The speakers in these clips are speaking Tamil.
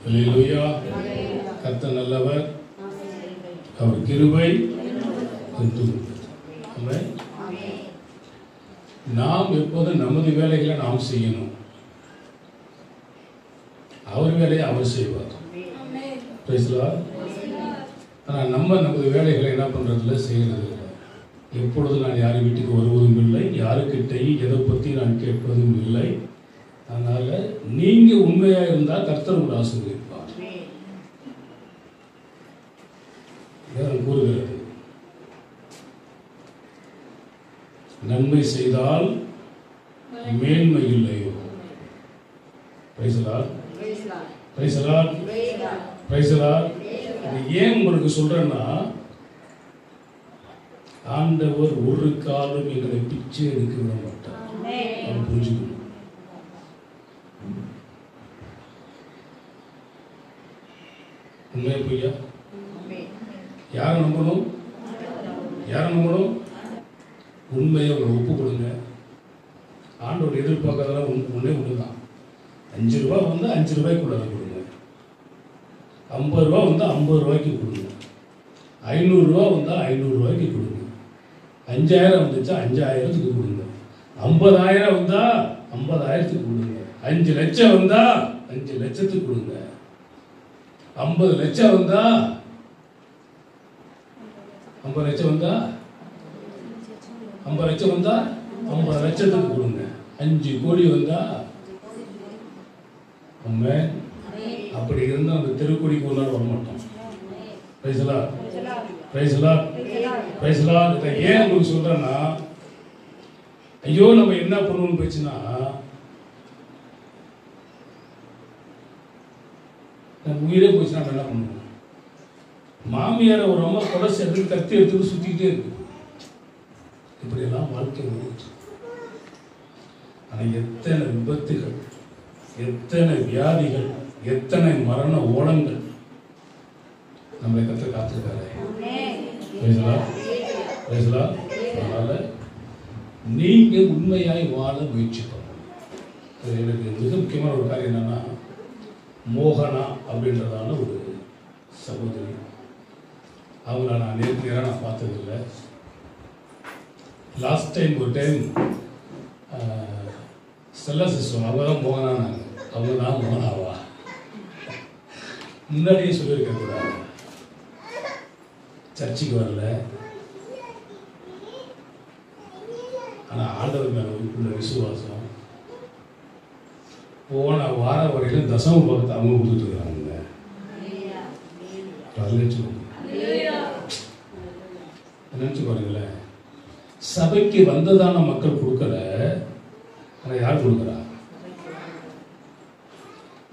அல்லேலூயா. கர்த்தர் நல்லவர், அவர் கிருபை என்றும். ஆமென். நாம் எப்போதும் நமது வேலைகளை நாம் செய்யணும், அவர் வேலையை அவர் செய்வார். Price the Lord. ஆனால் நமது வேலைகளை என்ன பண்றதில்ல, செய்யறது இல்லை. எப்பொழுதும் நான் யார் வீட்டுக்கு வருவதும் இல்லை, யாருக்கிட்டையும் எதை பற்றி நான் கேட்பதும் இல்லை. அதனால நீங்க உண்மையா இருந்தால் கர்த்தர் உங்களை ஆசீர்வதிப்பார். வேதம் கூறுகிறது, நன்மை செய்தால் மேன்மை இல்லையோ. Price the Lord. Praise the Lord. Praise the Lord. ஏன் உங்களுக்கு சொல்றேன்னா, ஆண்டவர் ஒரு காலம் எங்களை பிச்சை எடுக்க விட மாட்டார். அவன் புரிஞ்சுக்கணும். உண்மையா பொய்யா? யாரை நம்பணும்? யாரை நம்பணும்? உண்மையை உங்களை ஒப்பு கொடுங்க. ஆண்டவர் எதிர்பார்க்கறதெல்லாம் ஒன்றே ஒன்றுதான். 5 ரூபா வந்து 5 ரூபாய்க்குள்ள கொடுங்க, 50 ரூபா வந்து 50 ரூபாய்க்கு கொடுங்க, 500 ரூபா வந்தால் 500 ரூபாய்க்கு கொடுங்க, 5000 வந்துச்சா 5000த்துக்கு கொடுங்க, 50000 வந்தா 50000த்துக்கு கொடுங்க, 5 லட்சம் வந்தா 5 லட்சத்துக்கு கொடுங்க, 50 லட்சம் வந்தா 50 லட்சம் வந்தா 50 லட்சம் வந்தா 50 லட்சத்துக்கு கொடுங்க, 5 கோடி வந்தா. அப்படி இருந்தால் அந்த தெருக்கொடிக்கு ஒரு நாள் வரமாட்டோம். Praise the Lord. Praise the Lord. Praise the Lord. இதை ஏன் உங்களுக்கு சொல்றேன்னா, ஐயோ நம்ம என்ன பண்ணுவோம்னு போச்சுன்னா, நம்ம உயிரே போச்சுன்னா நம்ம என்ன பண்ணுவோம்? மாமியாரை ஒரு அம்மா கொடை எடுத்து கத்தி எடுத்துட்டு சுத்திக்கிட்டே இருக்கு. இப்படியெல்லாம் வாழ்க்கை ஓடிச்சு. ஆனால் எத்தனை விபத்துகள், எத்தனை வியாதிகள், எத்தனை மரண ஓலங்கள் நம்மளை கற்று காத்திருக்காரு. அதனால நீங்க உண்மையாய் வாழ முயற்சி பண்ணணும். எனக்கு மிக முக்கியமான ஒரு காரியம் என்னன்னா, மோகனா அப்படின்றதான ஒரு சகோதரி, அவங்கள நான் நேராக நான் பார்த்ததில்லை. லாஸ்ட் டைம் ஒரு டைம் ஸ்டெல்லா சிஸ்டம் அவங்க தான் மோகனானாங்க. அவங்க தான் மோகனாவா? முன்னாடியே சொல்லியிருக்க கூடாது. சர்ச்சுக்கு வரல, ஆனால் ஆண்டவர் மேலே உள்ள விசுவாசம், போன வார வரையிலும் தசம பாகத்தை அவங்க கொடுத்துட்டு இருக்காங்க. நினைச்சு பாருங்களேன், சபைக்கு வந்ததான மக்கள் கொடுக்கற, ஆனால் யார் கொடுக்குறா?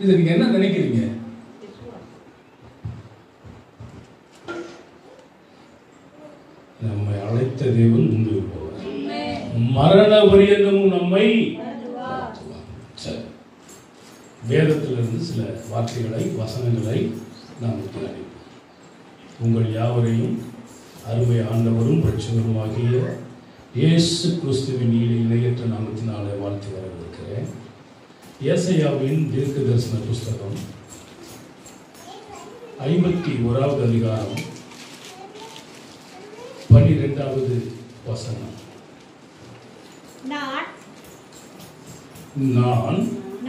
இது நீங்க என்ன நினைக்கிறீங்க? நம்மை அழைத்த தேவன் முன்பு இருப்பவர், மரண பரியந்தமும் நம்மை. வேதத்திலிருந்து சில வார்த்தைகளை, வசனங்களை நாம் தியானிப்போம். உங்கள் யாவரையும் அருமை ஆண்டவரும் இரட்சகருமாகிய இயேசு கிறிஸ்துவின் இணையற்ற நாமத்தினாலே வாழ்த்து வரவிருக்கிறேன். ஏசாயாவின் தீர்க்க தரிசன புஸ்தகம் 51வது அதிகாரம் 12வது வசனம்.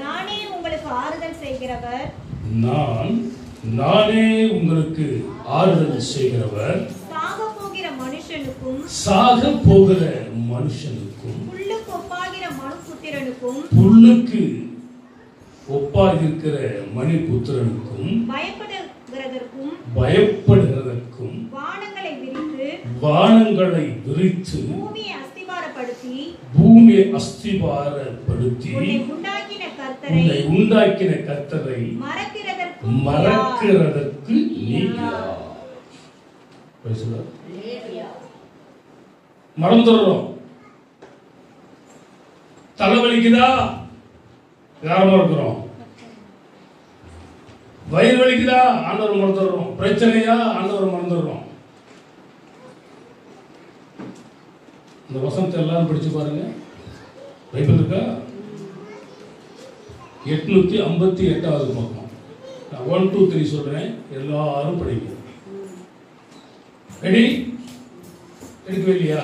நானே உங்களுக்கு ஆறுதல் செய்கிறவர், நானே உங்களுக்கு ஆறுதல் செய்கிறவர், சாக போகிற மனுஷனுக்கும் புல்லுக்கு ஒப்பாகிற மனுபுத்திரனுக்கும், புல்லுக்கு ஒப்பாகிருக்கிற மணிபுத்திரனுக்கும் பயப்படுகிறதற்கும் வானங்களை விரித்து பூமியை அஸ்திபாரப்படுத்தி உண்டாக்கின கர்த்தரை மறக்கிறதற்கு நீ யார்? மறந்துடுறோம். தலைவலிக்குதா? யார மறக்கிறோம்? வயிறு வலிக்குதா? ஆண்டவர் மறந்துடுறோம். பிரச்சனையா? ஆண்டவர் மறந்துடுறோம். இந்த வசனத்தை எல்லாரும் படிச்சு பாருங்க. பைபிள் இருக்கா? 858வது பக்கம். நான் 1 2 3 சொல்றேன், எல்லாரும் படிங்க. ரெடி? எடுக்கவே இல்லையா?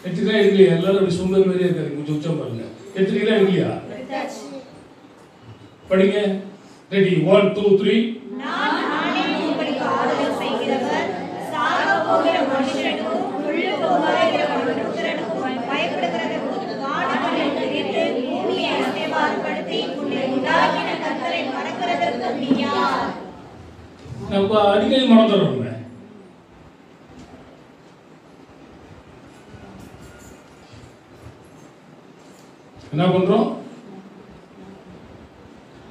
எடுத்துக்கலாம் எடுக்கலையா? எல்லாரும் அப்படி சும்பல் மாதிரியே இருக்காது, கொஞ்சம் உச்சம் பாருங்க. எடுத்துக்கலாம் எடுக்கலையா? படிங்க. ரெடி? 1 2 3. நான் நானே உங்களுக்கு ஆறுதல் செய்கிறவர், சாகப் போகிற மனுஷனுக்கும் உள்ளுக்கு வருகிற மனுஷனுக்கும் பயப்படுகிறதற்கும் வானங்களில் விரித்து பூமியை அசைவார்படுத்தி உன்னை உண்டாக்கின கர்த்தரை மறக்கிறதற்கும் நீ யார்? நம்ம அடிக்கடி மறந்துடுறோம். என்ன பண்றோம்?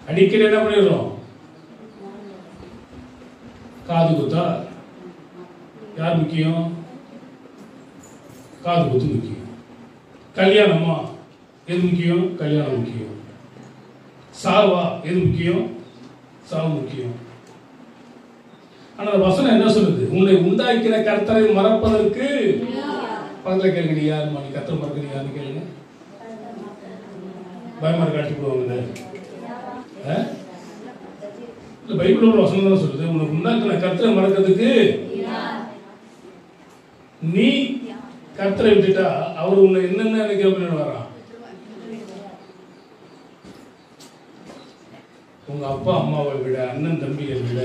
அடிக்கடி என்ன பண்ணிடுறோம்? காது குத்தா யார் முக்கியம்? காது குத்து முக்கியம். கல்யாணமா எது முக்கியம்? கல்யாணம் முக்கியம். சாவா எது முக்கியம்? சாவு முக்கியம். ஆனா வசனம் என்ன சொல்லுது? உன்னை உண்டாக்கின கர்த்தரை மறப்பதற்கு பக்கத்துல கேளுங்க, நீ யாருமா? நீ கர்த்தரை மறக்க நீ யாருன்னு கேளுங்க. பயமா காட்டி போவாங்க. பைபிளோட வசனம் தான் சொல்லுது, உனக்கு உண்டாக்கின கர்த்தரை மறக்கிறதுக்கு நீ கர்த்தரை விட்டுட்டா அவர் உன்னை என்னென்ன நினைக்க வரான்? உங்க அப்பா அம்மாவை விட, அண்ணன் தம்பியை விட,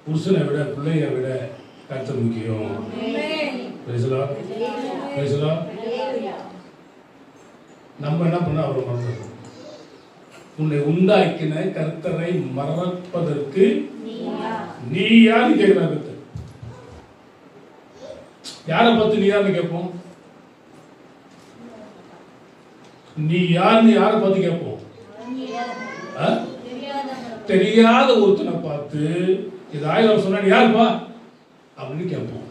புருஷனை விட, பிள்ளைய விட கர்த்தர் முக்கியம். நம்ம என்ன பண்ண அவரை மறந்துடும். உன்னை உண்டாக்கின கர்த்தரை மறப்பதற்கு நீ யாரு கேட்கிறார்? யாரை பார்த்து நீ யாருன்னு கேட்போம்? நீ யாருன்னு யாரை பார்த்து கேட்போம்? தெரியாத ஒருத்தனை பார்த்து இது 1000 சொன்னா யாருப்பா அப்படின்னு கேட்போம்.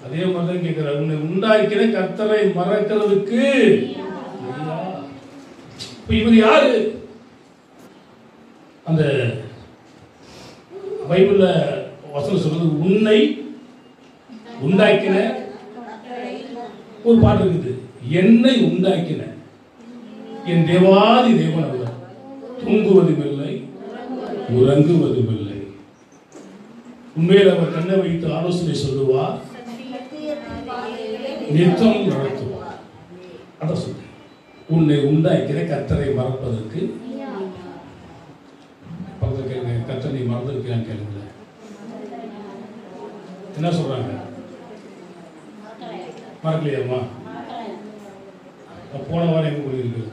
அதே மாதிரிதான் கேட்கிறார், உன்னை உண்டாக்கின கர்த்தரை மறக்கிறதுக்கு இவர் யாரு? அந்த பைபிள்ல வசனம் சொல்றது, உன்னை உண்டாக்கின ஒரு பாட்டு இருக்குது. என்னை உண்டாக்கின என் தேவாதி தேவன் அவர், தூங்குவதும் இல்லை உறங்குவதும் இல்லை. உண்மையில் அவர் கண்ணை வைத்து ஆலோசனை சொல்லுவார், நித்தம் நடத்துவார். அதான் சொல்றேன், உன்னை உண்டாக்கிற கர்த்தரை மறப்பதற்கு. பக்கத்தில் கேளுங்க, கர்த்தரை நீ மறந்துருக்கியான்னு கேளுங்க. என்ன சொல்றாங்க? மறக்கலையாமா? போன வாரம் எங்க போயிருக்கிறது?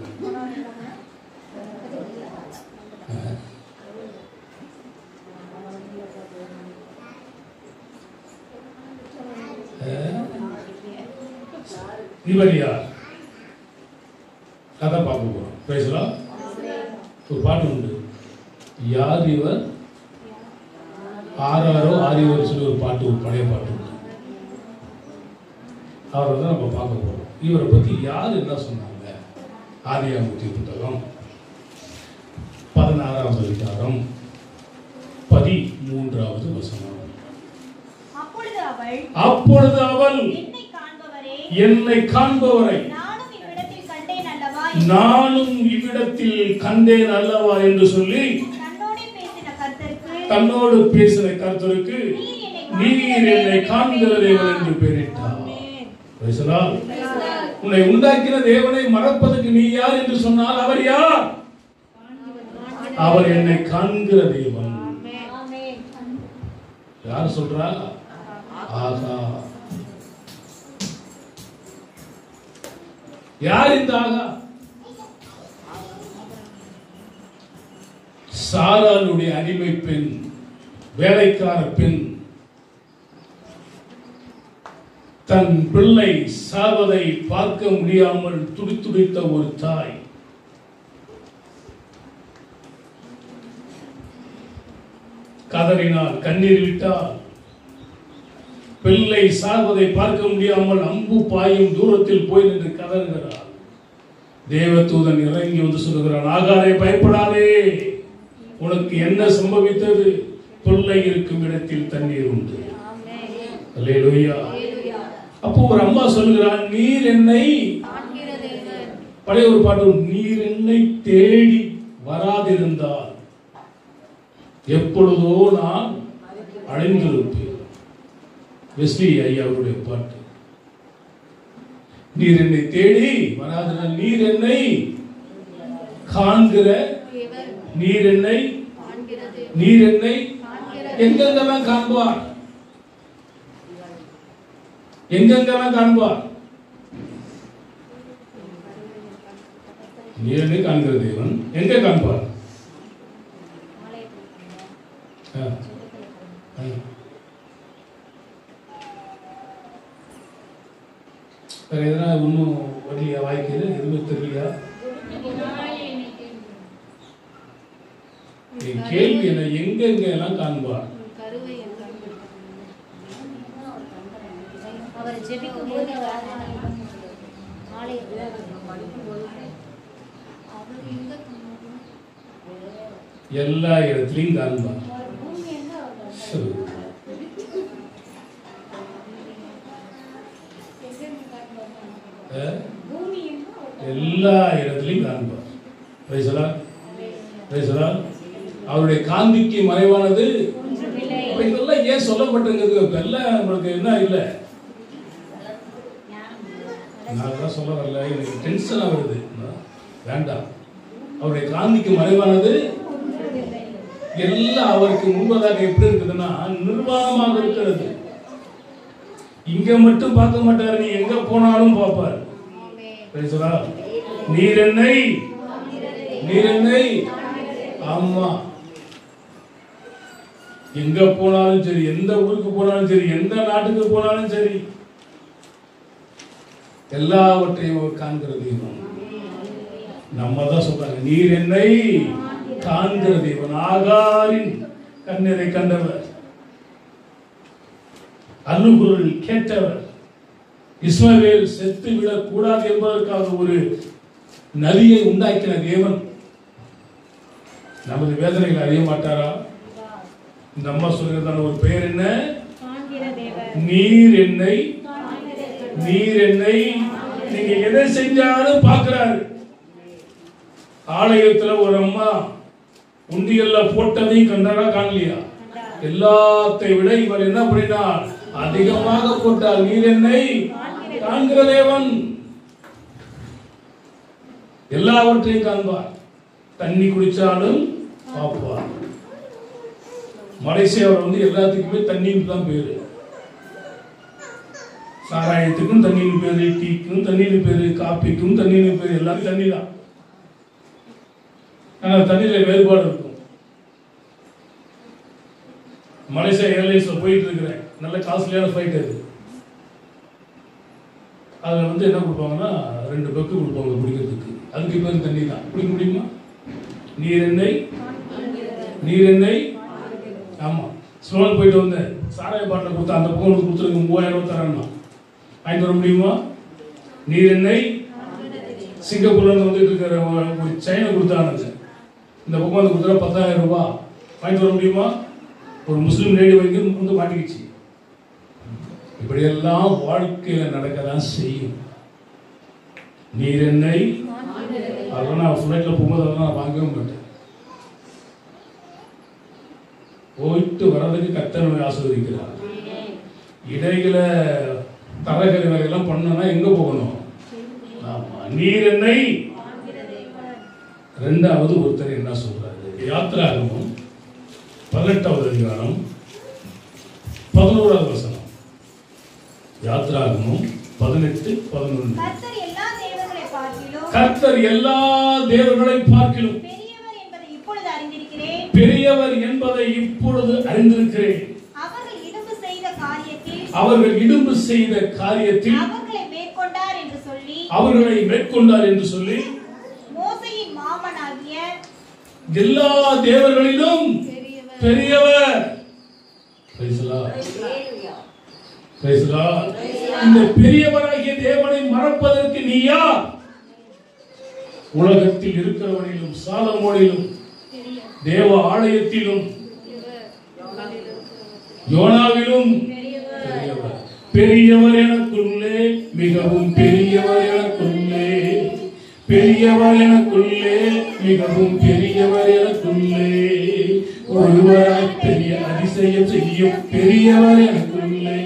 இவர் யார்? கதை பார்க்க போறோம். பேசலாம். ஒரு பாட்டு உண்டு, யார் இவர் ஆறாரோ ஆரியவர் சொல்லி ஒரு பாட்டு, ஒரு பழைய பாட்டு உண்டு. அவரை தான் நம்ம பார்க்க போறோம். இவரை பத்தி யார் என்ன சொன்னாங்க? ஆதியாகம புத்தகம் 16வது அதிகாரம் 13வது வசனம். அப்பொழுது அவள் என்னை காண்பவரை நானும் இவ்விடத்தில் கண்டேன் அல்லவா என்று சொல்லி தன்னோடு பேசின கர்த்தருக்கு நீர் என்னை காண்கிற தேவன் என்று பெயரிட்டார். உன்னை உண்டாக்கின தேவனை மறப்பதற்கு நீ யார் என்று சொன்னால் அவர் யார்? அவர் என்னை காண்கிற தேவன். யார் சொல்றா? ஆகா. யார் இந்த ஆகா? சாராளுடைய அடிமை பெண், வேலைக்கார பெண். தன் பிள்ளை சாவதை பார்க்க முடியாமல் துடித்துடித்த ஒரு தாய். கதறினாள், கண்ணீர் விட்டாள். பிள்ளை சாவதை பார்க்க முடியாமல் அம்பு பாயும் தூரத்தில் போய் நின்று கதறுகிறாள். தேவதூதன் இறங்கி வந்து சொல்லுகிறான், ஆகாரே பயப்படாதே, உனக்கு என்ன சம்பவித்தது? பிள்ளை இருக்கும் இடத்தில் தண்ணீர் உண்டு. அல்லேலூயா. அப்போ ஒரு அம்மா சொல்லுகிறான், நீர் என்னை, பழைய ஒரு பாட்டு, நீர் என்னை தேடி வராதிருந்தால் எப்பொழுதோ நான் அடைந்திருப்பேன். வெஸ்லி ஐயா அவருடைய பாட்டு. நீர் என்னை தேடி வராதனால் நீர் என்னை காண்கிற, நீர் என்னை எங்கெங்கெல்லாம் காண்பார், எங்கெங்கெல்லாம் காண்பார். நீர் என்னை காண்கிற தேவன் எங்க காண்பார்? வேற எதனா இன்னும் வரலையா? வாய்க்கல எதுவுமே தெரியலையா? கேள்வி என்ன? எங்க எல்லாம் காண்பார்? எல்லா இடத்திலையும் காண்பார். எல்லா இடத்திலையும் காண்பார். அவருடைய காந்திக்கு மறைவானது. இதெல்லாம் ஏன் சொல்லப்பட்டிருக்கிறது? எல்லாம் நம்மளுக்கு என்ன இல்லை, நான் சொல்ல வரல, எனக்கு டென்ஷன் ஆகுது. வேண்டாம். அவருடைய காந்திக்கு மறைவானது எல்லாம் அவருக்கு முன்பதாக எப்படி இருக்குதுன்னா நிர்வாணமாக இருக்கிறது. இங்க மட்டும் பார்க்க மாட்டாரு, நீ எங்க போனாலும் பார்ப்பார். நீர் என்னை, ஆமா, எங்க போனாலும் சரி, எந்த ஊருக்கு போனாலும் சரி, எந்த நாட்டுக்கு போனாலும் சரி, எல்லாவற்றையும் அவர் காண்கிற தெய்வம். நம்ம தான் சொல்றாங்க, நீர் என்னை காண்கிற தெய்வம். ஆகாரின் கண்ணீரை கண்டவர், அழுகுரல் கேட்டவர், இஸ்மவேல் செத்து விடக் கூடாது என்பதற்காக ஒரு நதியை உண்டாக்கின தேவன் நமது வேதனைகளை அறிய மாட்டாரா? இந்த அம்மா சொல்கிறதான ஒரு பெயர் என்ன? நீர் என்னை, நீங்க எதை செஞ்சாலும் பார்க்கிறாரு. ஆலயத்துல ஒரு அம்மா உண்டியல்ல போட்டதையும் கண்டாரா? காணலையா? எல்லாத்தை விட இவர் என்ன பண்ணினார்? அதிகமாக போட்டார். நீர் என்னை காண்கிற தேவன், எல்லாவற்றையும் காண்பார். தண்ணி குடிச்சாலும் பார்ப்பார். மலேசியாவில் எல்லாத்துக்குமே தண்ணின்னு தான் பேரு. சாராயத்துக்கும் தண்ணின்னு பேரு, டீக்கும் தண்ணின்னு பேரு, காப்பிக்கும் தண்ணின்னு பேரு, எல்லாரும் தண்ணி தான். ஆனா தண்ணியில வேறுபாடு இருக்கும். மலேசியா ஏர்லைன்ஸ்ல போயிட்டு இருக்கிறேன், நல்ல காஸ்ட்லியான ஃபிளைட் அது. அதுல என்ன கொடுப்பாங்கன்னா 2 பெக்கு கொடுப்பாங்க குடிக்கிறதுக்கு. அதுக்கு பேர் தண்ணி தான். குடிக்க முடியுமா? நீர் என்னை, ஆமா. ஸ்லோன் போயிட்டு வந்தேன், சாராய பாட்டில் கொடுத்தா அந்த பக்கம் கொடுத்துருங்க, 3000 தரேன்னா வாங்கிட்டு வர முடியுமா? நீர் என்னை. சிங்கப்பூர்ல இருந்து வந்துட்டு இருக்கிற ஒரு சைனை கொடுத்தாங்க, இந்த பக்கம் வந்து கொடுத்தா 10,000 ரூபாய் வாங்கிட்டு வர முடியுமா? ஒரு முஸ்லீம் லேடி வந்து மாட்டிக்கிச்சு. இப்படியெல்லாம் வாழ்க்கையில நடக்கதான் செய்யும். நீர் என்னை, அதெல்லாம் நான் ஃபிளைட்ல போகும்போது அதெல்லாம் நான் வாங்கவே மாட்டேன். போயிட்டு வர்றதுக்கு கர்த்தர் ஆசீர்வதிக்கிறார். இடையில தரகரி வகையெல்லாம் பண்ணனா எங்க போகணும்? ஆமா, நீர் என்னை. 2வது ஒருத்தர் என்ன சொல்றாரு? யாத்திராகமம் 18வது அதிகாரம் 11வது வசனம். யாத்திராகமம் 18:11. கர்த்தர் எல்லா தேவர்களை பார்க்கிலும் பெரியவர் என்பதை இப்பொழுது அறிந்திருக்கிறேன். அவர்கள் இடும்பு செய்த காரியத்தில் அவர்களை மேற்கொண்டார் என்று சொல்லி மோசேயின் மாமனாகிய எல்லா தேவர்களிலும் பெரியவர். இந்த பெரியவராகிய தேவனை மறப்பதற்கு நீ யார்? உலகத்தில் இருக்கிறவனிலும் சாலமோனிலும் தேவ ஆலயத்திலும் யோனாவிலும் பெரியவர் எனக்குள்ளே, மிகவும் பெரியவர் எனக்குள்ளே, பெரியவர் எனக்குள்ளே, மிகவும் பெரியவர் எனக்குள்ளே. ஒருவராய் பெரிய அதிசயம் செய்யும் பெரியவர் எனக்குள்ளே.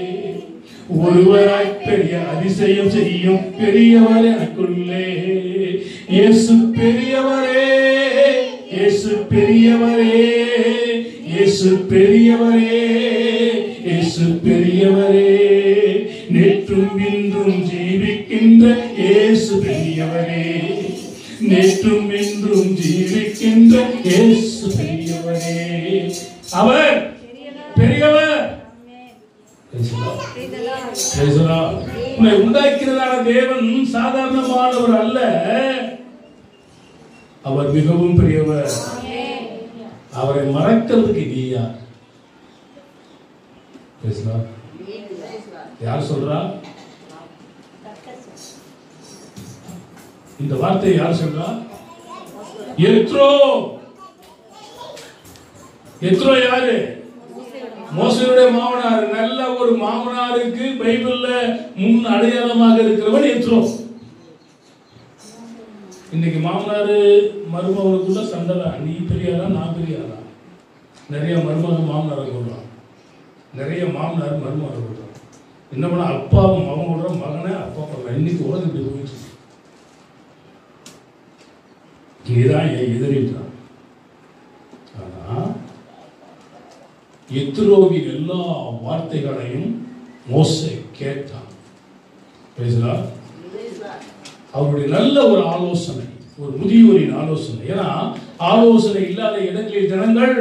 ஒருவராய் பெரிய அதிசயம் செய்யும் பெரியவர் எனக்குள்ளே. இயேசு பெரியவரே, இயேசு பெரியவரே, இயேசு பெரியவரே, இயேசு பெரியவரே. நேற்றும் இன்றும் ஜீவிக்கின்ற இயேசு பெரியவரே, நேற்றும் இன்றும் ஜீவிக்கின்ற இயேசு பெரியவரே. அவர் பெரியவர். உன்னை உண்டாக்கிறதான தேவன் சாதாரணமானவர் அல்ல, அவர் மிகவும் பெரியவர். அவரை மறக்கிறதுக்கு நீ யார்? யார் சொல்றா? இந்த வார்த்தையை யார் சொல்றா? எத்ரோ. எத்ரோ யாரு? மோசேயுடைய மாமனார். நல்ல ஒரு மாமனாருக்கு பைபிள்ல முன் அடையாளமாக இருக்கிறவன் எத்ரோ. இன்னைக்கு மாமனாரு மருமகனுக்குள்ள சண்டை. நீ பெரியாரா நான் பெரியாரா? நிறைய மருமகன் மாமனாரை கொள்றான், நிறைய மாமனார் மருமகனை கொள்றான். என்ன பண்ண அப்பாவும் மகன் கொள்ற மகனே அப்பா கொள்றான். இன்னைக்கு உலகம் இப்படி போயிடுச்சு. நீதான் என் எதிரிட்டான். ஆனா எத்ரோவின் எல்லா வார்த்தைகளையும் மோசே கேட்டான். அவருடைய நல்ல ஒரு ஆலோசனை, ஒரு முதியோரின் ஆலோசனை. ஏன்னா ஆலோசனை இல்லாத இடங்களில் ஜனங்கள்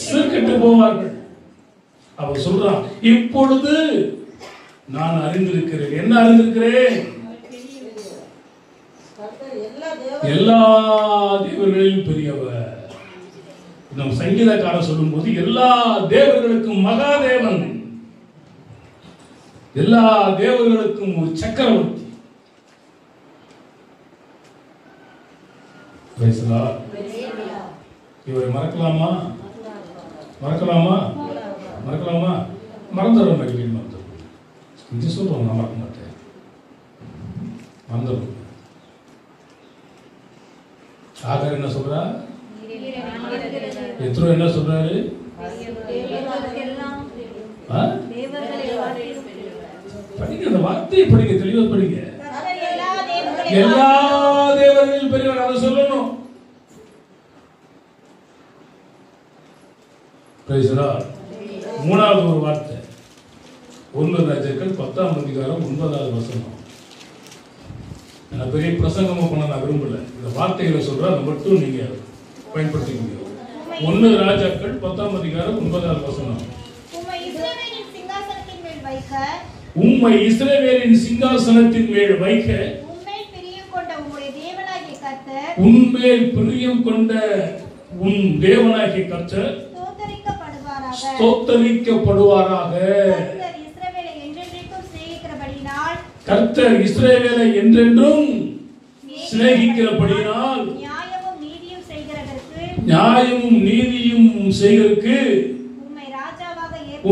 சீர்கெட்டு போவார்கள். அவர் சொல்றான், இப்பொழுது நான் அறிந்திருக்கிறேன். என்ன அறிந்திருக்கிறேன்? எல்லா தேவர்களிலும் பெரியவர். நம் சங்கீதக்காரர் சொல்லும் போது எல்லா தேவர்களுக்கும் மகாதேவன், எல்லா தேவர்களுக்கும் ஒரு சக்கரவர்த்தி. இவரை மறக்கலாமா? மறக்கலாமா? மறக்கலாமா? மறந்துடும். அடிக்கடி மறந்துடும். இது சொல்றோம், நான் மறக்க மாட்டேன். மறந்துடும். ஆகார் என்ன சொல்றா? எத்ரோ என்ன சொல்றாரு? படிங்க, அந்த வார்த்தையை படிங்க, தெளிவா படிங்க. எல்லா தேவர்களிலும் பெரியவர். அதை சொல்லணும். மூணாவது ஒரு வார்த்தை 1 ராஜாக்கள் 10ஆம் அதிகாரம் 9வது வசனம். நான் பெரிய பிரசங்கமா பண்ண நான் விரும்பல. இந்த வார்த்தைகளை சொல்ற அதை மட்டும் நீங்க பயன்படுத்திக்க. 1 ராஜாக்கள் 10ஆம் அதிகாரம் 9வது வசனம். உம்மை இஸ்ரவேலின் சிங்காசனத்தின் மேல் வைக்க, உம்மை இஸ்ரவேலின் சிங்காசனத்தின் மேல் வைக்க, உம்மேல் பிரியம் கொண்ட உம்முடைய தேவனாகிய கர்த்தர், உன்மேல் பிரியம் கொண்ட உன் தேவனாகிய கர்த்தர் ஸ்தோத்தரிக்கப்படுவாராக. கர்த்தர் இஸ்ரவேலை என்றென்றும் சிநேகிக்கிறபடியினால் நியாயமும் நீதியும் செய்கிறதற்கு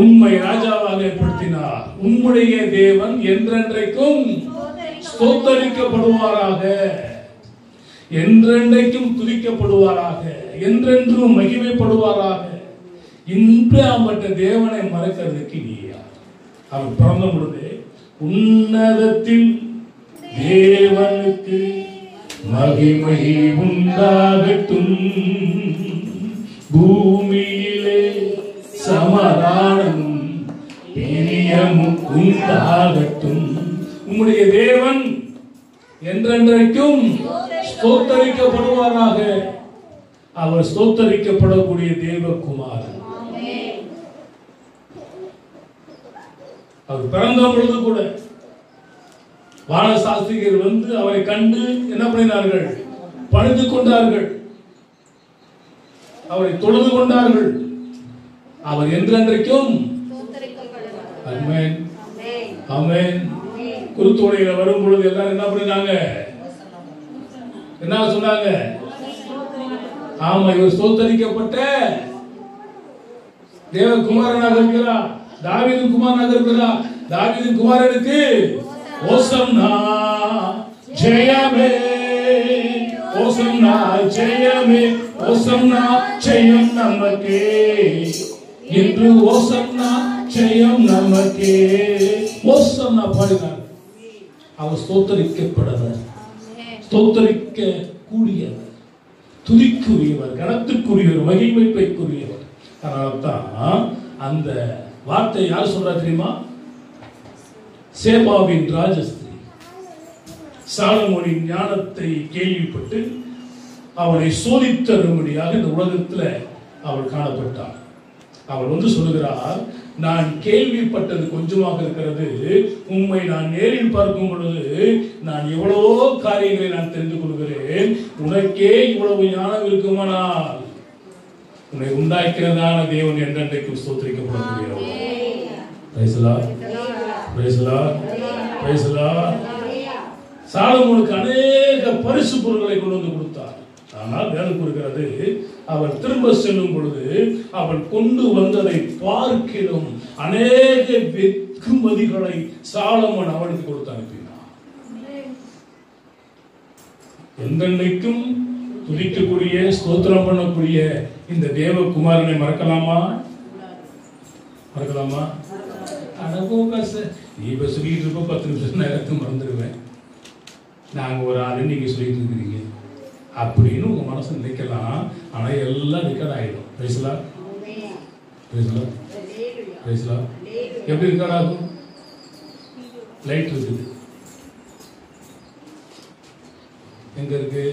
உம்மை ராஜாவாக ஏற்படுத்தினார். உம்முடைய தேவன் என்றென்றைக்கும் ஸ்தோத்தரிக்கப்படுவாராக, என்றென்றைக்கும் துதிக்கப்படுவாராக, என்றென்றும் மகிமைப்படுவாராக. இன்பட்ட தேவனை மறக்கிறதுக்கு நீ யார்? அவர் பிறந்த பொழுது உன்னதத்தில் தேவனுக்கு மகிமை உண்டாகட்டும், பூமியிலே சமாதானம் பிரியமும் உண்டாகட்டும். உம்முடைய தேவன் என்றென்றைக்கும் ஸ்தோத்தரிக்கப்படுவாராக. அவர் ஸ்தோத்தரிக்கப்படக்கூடிய தேவகுமாரன். அவர் பிறந்த பொழுது கூட வான சாஸ்திரிகள் வந்து அவரை கண்டு என்ன பண்ணினார்கள்? பணிந்து கொண்டார்கள், அவரை தொழுது கொண்டார்கள். அவர் என்றென்றைக்கும் ஆமென் ஆமென். குருத்தோடையில வரும் பொழுது எல்லாரும் என்ன பண்ணினாங்க? என்ன சொன்னாங்க? ஆமா, இவர் ஸ்தோத்தரிக்கப்பட்ட தேவகுமாரனாக இருக்கிறார், தாவீதின் குமாரனாக இருக்கிறார். தாவீதின் குமாரனுக்கு ஓசன்னா ஜெயமே ஓசன்னா ஜெயமே, ஓசன்னா ஜெயம் நமக்கே, என்று ஓசன்னா ஜெயம் நமக்கே. ஓசன்னா பாடினார். அவர் ஸ்தோத்தரிக்கப்படவர், ஸ்தோத்தரிக்க கூடியவர், துதிக்குரியவர், கனத்துக்குரியவர், மகிமைப்பைக்குரியவர். அதனால்தான் அந்த வார்த்தை யார் சொல்றா தெரியுமா? சேபாவின் ராஜஸ்திரி சாலமோனின் ஞானத்தை கேள்விப்பட்டு அவனை சோதித்தரும்படியாக இந்த உலகத்துல அவள் காணப்பட்டாள். அவள் சொல்லுகிறார், நான் கேள்விப்பட்டது கொஞ்சமாக இருக்கிறது, உம்மை நான் நேரில் பார்க்கும் பொழுது நான் எவ்வளவோ காரியங்களை நான் தெரிந்து கொள்கிறேன். உனக்கே இவ்வளவு ஞானம் இருக்குமானால் உன்னை உண்டாக்கிறதான தேவன் என்றென்றைக்கு ஸ்தோத்திரிக்கப்படக்கூடியவர். சாலமோனுக்கு அநேக பரிசு பொருட்களை கொண்டு வந்து கொடுத்தார். ஆனால் வேதம் கூறுகிறது, அவள் திரும்ப செல்லும் பொழுது அவள் கொண்டு வந்ததை பார்க்கிலும் அநேக வெகுமதிகளை சாலமோன் அவளுக்கு கொடுத்து அனுப்பினார். என்றென்றைக்கும் துதிக்கக்கூடிய, ஸ்தோத்திரம் பண்ணக்கூடிய இந்த தேவகுமாரனை மறக்கலாமா? மறக்கலாமா? நீ இப்ப சொல்லிட்டு இருப்ப 10 நிமிஷம் நேரத்தை மறந்துடுவேன். நாங்க ஒரு ஆளு நீங்க சொல்லிட்டு இருக்கிறீங்க அப்படின்னு உங்க மனசு நினைக்கலாம். ஆனா எல்லாம் ரெக்கார்ட் ஆயிடும். பேசலாம் பேசலாம் பேசலாம். எப்படி ரெக்கார்ட் ஆகும்? லைட் இருக்குது. எங்க இருக்கு?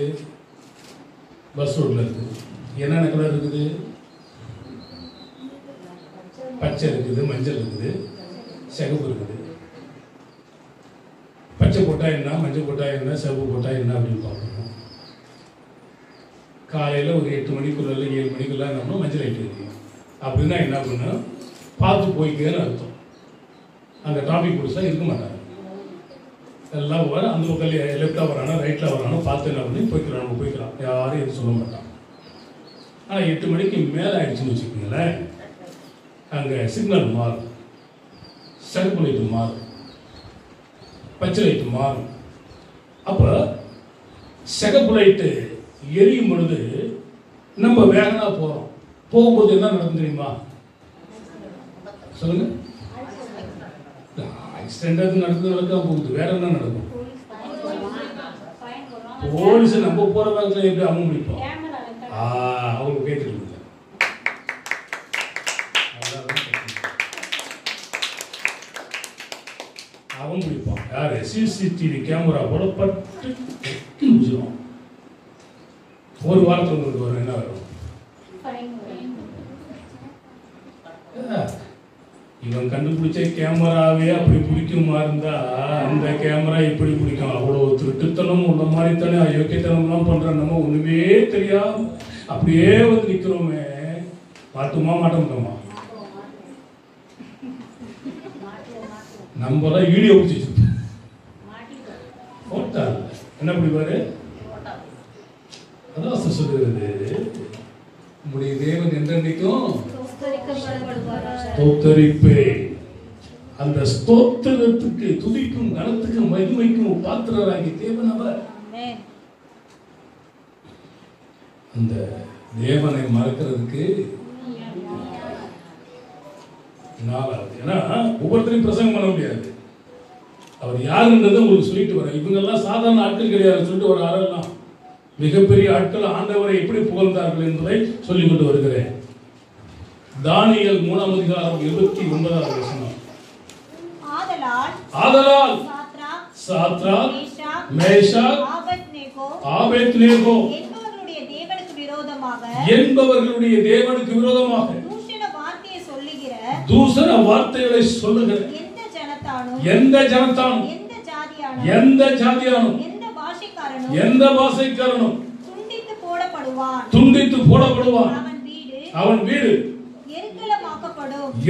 பஸ் ரோட்ல இருக்கு. என்னென்ன கலர் இருக்குது? பச்சை இருக்குது, மஞ்சள் இருக்குது, சிகப்பு இருக்குது. பச்சை போட்டா என்ன, மஞ்சள் போட்டா என்ன, சிவப்பு போட்டா என்ன அப்படின்னு பார்க்கணும். காலையில் ஒரு 8 மணிக்குள்ள 7 மணிக்குள்ள நம்ம மஞ்சள் லைட் வைக்கணும். அப்படின்னா என்ன பண்ணணும்? பார்த்து போய்க்கேன்னு அர்த்தம். அந்த டிராபிக் போலீஸாக இருக்க மாட்டாங்க. எல்லாம் வர அந்த பக்கம் லெஃப்டாக வரானோ ரைட்டில் வரானோ பார்த்து என்ன பண்ணி போய்க்கலாம். நம்ம போய்க்கலாம், யாரும் எதுவும் சொல்ல மாட்டாங்க. ஆனால் 8 மணிக்கு மேலே ஆயிடுச்சுன்னு வச்சுக்கோங்களேன், அங்கே சிக்னல் மாறும், சிகப்பு லைட்டு மாறும், பச்சை லைட்டு மாறும். அப்போ சிகப்பு லைட்டு எரியும் பொழுது நம்ம வேகமாக போகிறோம். போகும்போது என்ன நடக்கும் தெரியுமா? சொல்லுங்க. ஆக்சிடென்ட் நடக்கிறதுக்கு போகுது, வேற என்ன நடக்கும்? போலீஸ் நம்ம போற வேகத்தில் எப்படி அவங்க முடிப்போம்? அவங்க கேட்டுருங்க. அவன் முடிப்பான். யாரு? சிசிடிவி கேமரா போட பட்டு முடிச்சிடும். ஒரு வாரத்தில் உங்களுக்கு வரும். என்ன வரும்? இவன் கண்டுபிடிச்ச கேமராவே அப்படி பிடிக்குமா இருந்தா அந்த கேமரா இப்படி பிடிக்கும். அவ்வளவு திருட்டுத்தனம் உள்ள மாதிரி தானே அயோக்கியத்தனம்லாம் பண்ற நம்ம ஒண்ணுமே தெரியாது அப்படியே வந்து நிக்கிறோமே. மாட்டுமா மாட்டோமா? நம்மளாம் வீடியோ பிடிச்சி போட்டா என்ன பிடிப்பாரு? அதான் சொல்லுகிறது, நம்முடைய தேவன் என்றென்றைக்கும் ஸ்தோத்தரிப்பே. அந்த ஸ்தோத்திரத்துக்கு, துதிக்கும், கனத்துக்கும், மகிமைக்கும் பாத்திரராகி தேவன் அவர். அந்த தேவனை மறக்கிறதுக்கு நாளாவது. ஏன்னா ஒவ்வொருத்தரையும் பிரசங்கம் பண்ண முடியாது. அவர் யாருன்றதை உங்களுக்கு சொல்லிட்டு வர. இவங்க எல்லாம் சாதாரண ஆட்கள் கிடையாது. சொல்லிட்டு ஒரு ஆளெல்லாம் மிகப்பெரிய ஆட்கள் ஆண்டவரை எப்படி புகழ்ந்தார்கள் என்பதை சொல்லிக் கொண்டு வருகிறேன். தானியேல் 3ஆம் அதிகாரம் 29வது வசனம். ஆதலால் சாத்ராக், மேஷாக், ஆபேத்நேகோ என்பவர்களுடைய தேவனுக்கு விரோதமாக தூஷண வார்த்தைகளை சொல்லுகிற எந்த ஜனத்தானும், எந்த ஜாதியானும், எந்த பாஷைக்காரனும் துண்டித்து போடப்படுவான். அவன் வீடு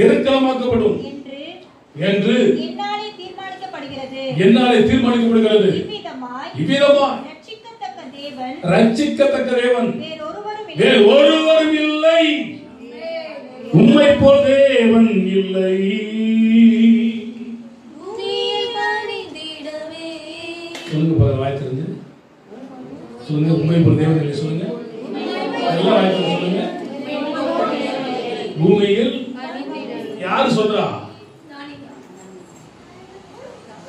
எருக்கலமாக்கப்படும் என்று என்னாலே தீர்மானிக்கப்படுகிறது. இவ்விதமாய் ரட்சிக்கத்தக்க தேவன் வேறு ஒருவரும் இல்லை. உம்மை போல் தேவன் இல்லை. சொல்லுங்க, வாய் தெரிஞ்சு சொல்லுங்க. உண்மை போல் தேவதை சொல்லுங்க. எல்லாம் வாய்ப்பு சொல்லுங்க. பூமியில் யாரு சொல்றா?